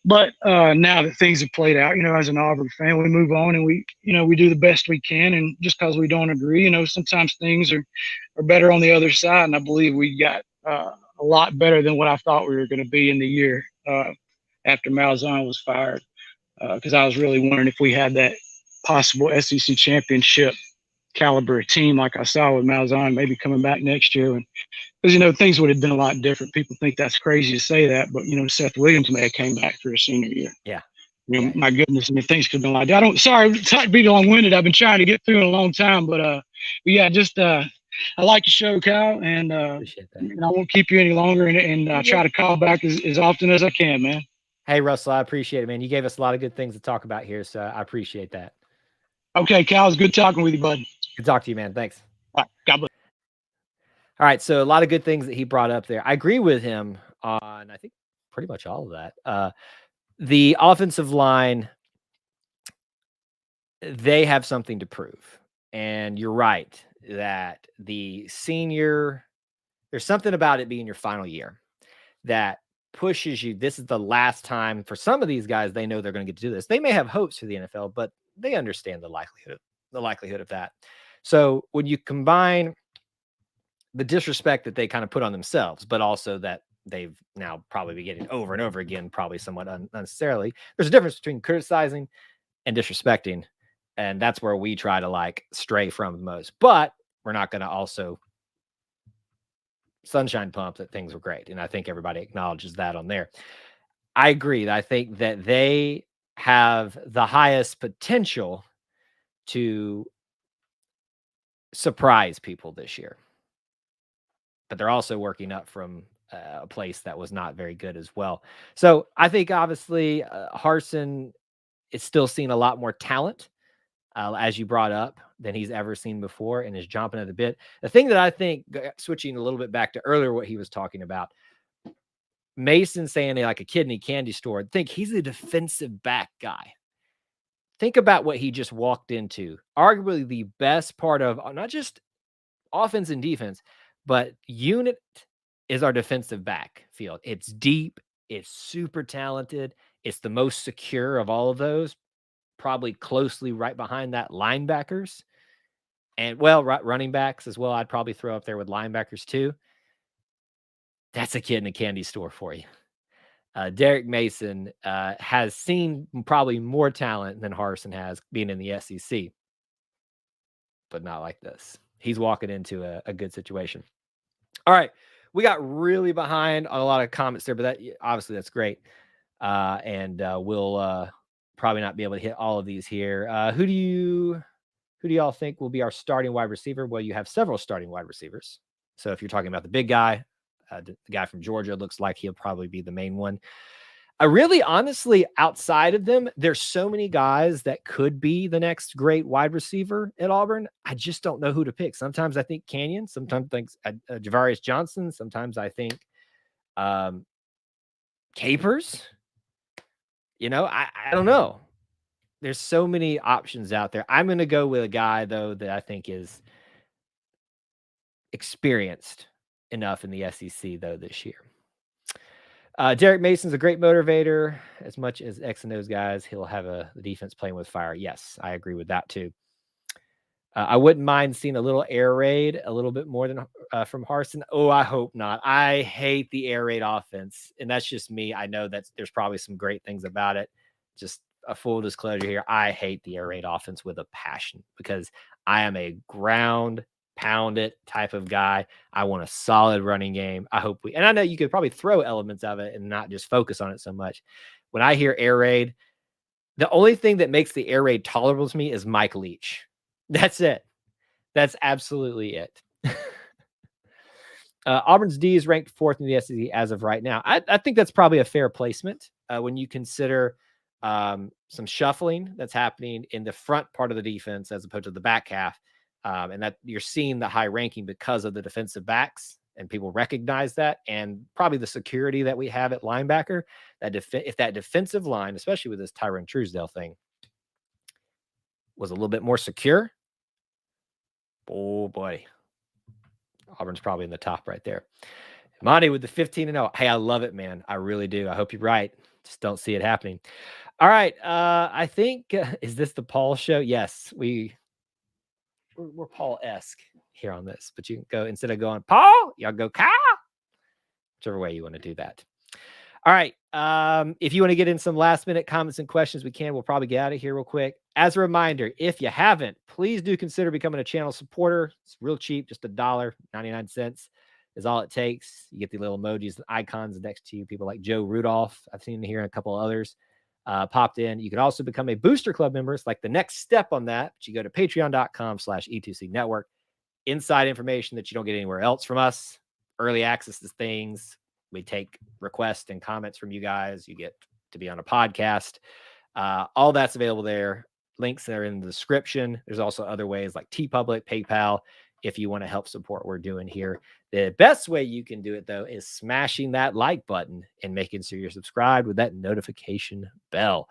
But now that things have played out, as an Auburn fan, we move on and we do the best we can. And just because we don't agree, sometimes things are better on the other side. And I believe we got a lot better than what I thought we were going to be in the year after Malzahn was fired. Because I was really wondering if we had that possible SEC championship caliber team like I saw with Malzahn maybe coming back next year. And because, things would have been a lot different. People think that's crazy to say that, but, Seth Williams may have came back for his senior year. Yeah. My goodness, things could have been like that. Sorry to be long-winded. I've been trying to get through in a long time, but yeah, just I like the show, Kyle, and Appreciate that. and I won't keep you any longer, and try to call back as often as I can, man. Hey, Russell, I appreciate it, man. You gave us a lot of good things to talk about here, so I appreciate that. Okay, Kyle, it's good talking with you, bud. Good talk to you, man. Thanks. All right, God bless. All right, so a lot of good things that he brought up there. I agree with him on, I think, pretty much all of that. The offensive line, they have something to prove. And you're right that the senior, there's something about it being your final year that pushes you. This is the last time for some of these guys. They know they're going to get to do this. They may have hopes for the NFL, but they understand the likelihood of that. So when you combine the disrespect that they kind of put on themselves, but also that they've now probably been getting over and over again, probably somewhat unnecessarily, there's a difference between criticizing and disrespecting. And that's where we try to stray from the most, but we're not going to also sunshine pump that things were great. And I think everybody acknowledges that on there. I agree. I think that they have the highest potential to surprise people this year, but they're also working up from a place that was not very good as well. So I think obviously Harsin is still seeing a lot more talent, as you brought up, than he's ever seen before, and is jumping at the bit. The thing that I think, switching a little bit back to earlier what he was talking about, Mason saying like a kid in a candy store, I think he's a defensive back guy. Think about what he just walked into. Arguably the best part of not just offense and defense, but unit is our defensive backfield. It's deep. It's super talented. It's the most secure of all of those, probably closely right behind that linebackers and running backs as well. I'd probably throw up there with linebackers too. That's a kid in a candy store for you. Derek Mason has seen probably more talent than Harsin has being in the SEC, but not like this. He's walking into a good situation. All right. We got really behind on a lot of comments there, but obviously that's great. And we'll probably not be able to hit all of these here. Who do y'all think will be our starting wide receiver? Well, you have several starting wide receivers. So if you're talking about the big guy, the guy from Georgia looks like he'll probably be the main one. I really, honestly, outside of them, there's so many guys that could be the next great wide receiver at Auburn. I just don't know who to pick. Sometimes I think Canyon, sometimes I think Javarius Johnson, sometimes I think Capers. I don't know. There's so many options out there. I'm going to go with a guy, though, that I think is experienced enough in the SEC, though, this year. Derek Mason's a great motivator. As much as X and those guys, he'll have the defense playing with fire. Yes, I agree with that, too. I wouldn't mind seeing a little air raid, a little bit more than from Harsin. Oh, I hope not. I hate the air raid offense, and that's just me. I know that there's probably some great things about it. Just a full disclosure here. I hate the air raid offense with a passion because I am a ground pound it type of guy. I want a solid running game. And I know you could probably throw elements of it and not just focus on it so much. When I hear air raid, the only thing that makes the air raid tolerable to me is Mike Leach. That's it. That's absolutely it. Auburn's D is ranked 4th in the SEC as of right now. I think that's probably a fair placement when you consider some shuffling that's happening in the front part of the defense as opposed to the back half. And that you're seeing the high ranking because of the defensive backs, and people recognize that, and probably the security that we have at linebacker. If that defensive line, especially with this Tyrone Truesdale thing, was a little bit more secure, Oh boy, Auburn's probably in the top right there. Monty with the 15-0. Hey, I love it, man. I really do. I hope you're right. Just don't see it happening. All right. I think is this the Paul show? Yes, we're Paul-esque here on this, but you can go instead of going Paul, y'all go Kyle. Whichever way you want to do that. All right. If you want to get in some last minute comments and questions, we can. We'll probably get out of here real quick. As a reminder, if you haven't, please do consider becoming a channel supporter. It's real cheap, just $1.99 is all it takes. You get the little emojis and icons next to you. People like Joe Rudolph, I've seen here and a couple of others popped in. You can also become a Booster Club member. It's like the next step on that. But you go to patreon.com/E2C network. Inside information that you don't get anywhere else from us. Early access to things. We take requests and comments from you guys. You get to be on a podcast. All that's available there. Links are in the description. There's also other ways like TeePublic, PayPal, if you want to help support what we're doing here. The best way you can do it, though, is smashing that like button and making sure you're subscribed with that notification bell.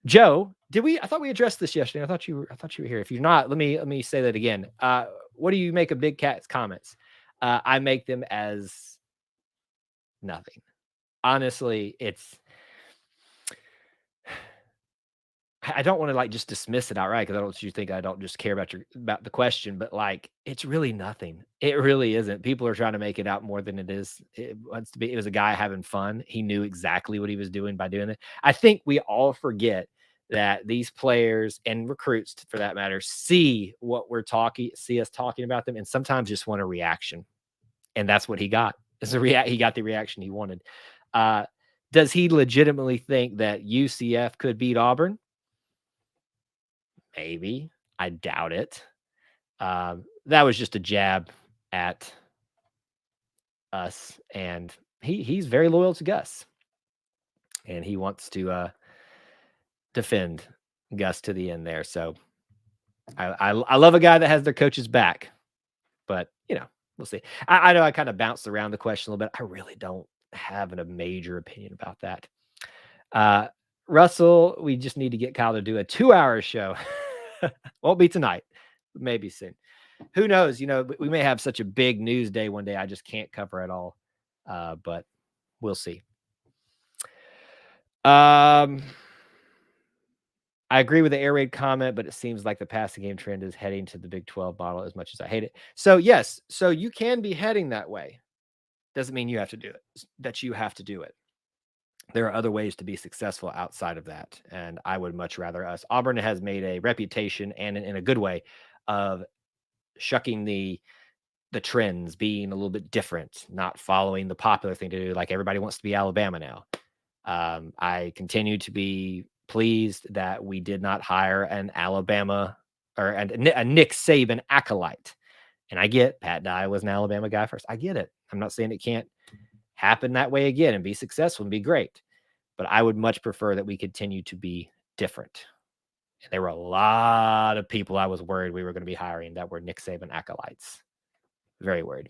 Joe, I thought we addressed this yesterday. I thought you were here. If you're not, let me say that again. What do you make of Big Cat's comments? I make them as nothing. Honestly, I don't want to like just dismiss it outright because I don't want you to think I don't just care about the question, but like it's really nothing. It really isn't. People are trying to make it out more than it is. It wants to be. It was a guy having fun. He knew exactly what he was doing by doing it. I think we all forget that these players and recruits, for that matter, see us talking about them, and sometimes just want a reaction, and that's what he got. He got the reaction he wanted. Does he legitimately think that UCF could beat Auburn? Maybe. I doubt it. That was just a jab at us, and he's very loyal to Gus, and he wants to defend Gus to the end there. So I love a guy that has their coach's back, but we'll see. I know I kind of bounced around the question a little bit. I really don't have a major opinion about that. Russell, we just need to get Kyle to do a 2-hour show. Won't be tonight, maybe soon. Who knows? We may have such a big news day one day I just can't cover it all. But we'll see. I agree with the air raid comment, but it seems like the passing game trend is heading to the Big 12 model as much as I hate it. So yes, so you can be heading that way. Doesn't mean you have to do it. There are other ways to be successful outside of that. And I would much rather us. Auburn has made a reputation, and in a good way, of shucking the trends, being a little bit different, not following the popular thing to do. Like everybody wants to be Alabama now. I continue to be pleased that we did not hire an Alabama or a Nick Saban acolyte. And I get Pat Dye was an Alabama guy first. I get it. I'm not saying it can't happen that way again and be successful and be great. But I would much prefer that we continue to be different. And there were a lot of people I was worried we were going to be hiring that were Nick Saban acolytes. Very worried.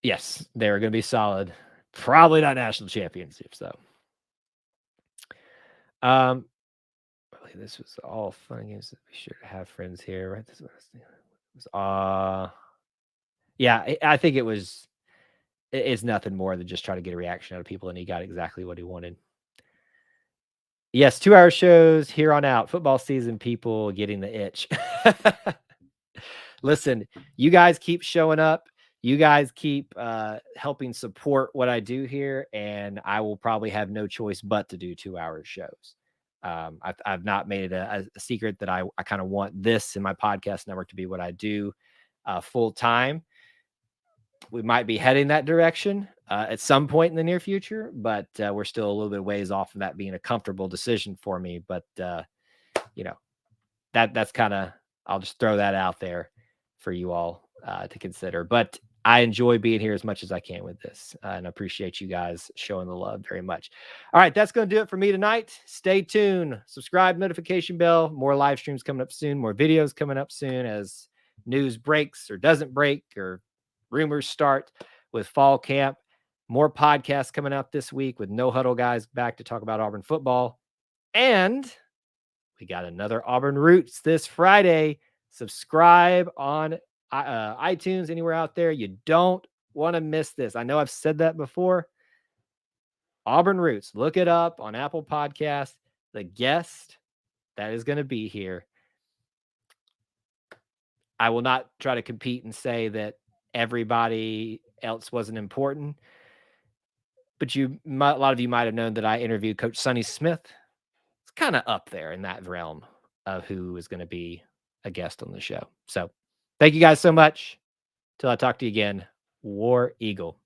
Yes, they're going to be solid. Probably not national championships, though. This was all fun games. Be sure to have friends here, right? This was yeah, I think it's nothing more than just trying to get a reaction out of people, and he got exactly what he wanted. Yes, 2-hour shows here on out. Football season, people getting the itch. Listen, you guys keep showing up. You guys keep helping support what I do here, and I will probably have no choice but to do 2-hour shows. I've not made it a secret that I kind of want this in my podcast network to be what I do full time. We might be heading that direction at some point in the near future, but we're still a little bit ways off of that being a comfortable decision for me. But that's kind of, I'll just throw that out there for you all to consider. But I enjoy being here as much as I can with this, and I appreciate you guys showing the love very much. All right, that's going to do it for me tonight. Stay tuned. Subscribe, notification bell. More live streams coming up soon. More videos coming up soon as news breaks or doesn't break or rumors start with fall camp. More podcasts coming out this week with No Huddle guys back to talk about Auburn football. And we got another Auburn Roots this Friday. Subscribe on iTunes, anywhere out there. You don't want to miss this. I know I've said that before. Auburn Roots, look it up on Apple Podcasts. The guest that is going to be here. I will not try to compete and say that everybody else wasn't important, but a lot of you might have known that I interviewed Coach Sonny Smith. It's kind of up there in that realm of who is going to be a guest on the show. So thank you guys so much. Till I talk to you again, War Eagle.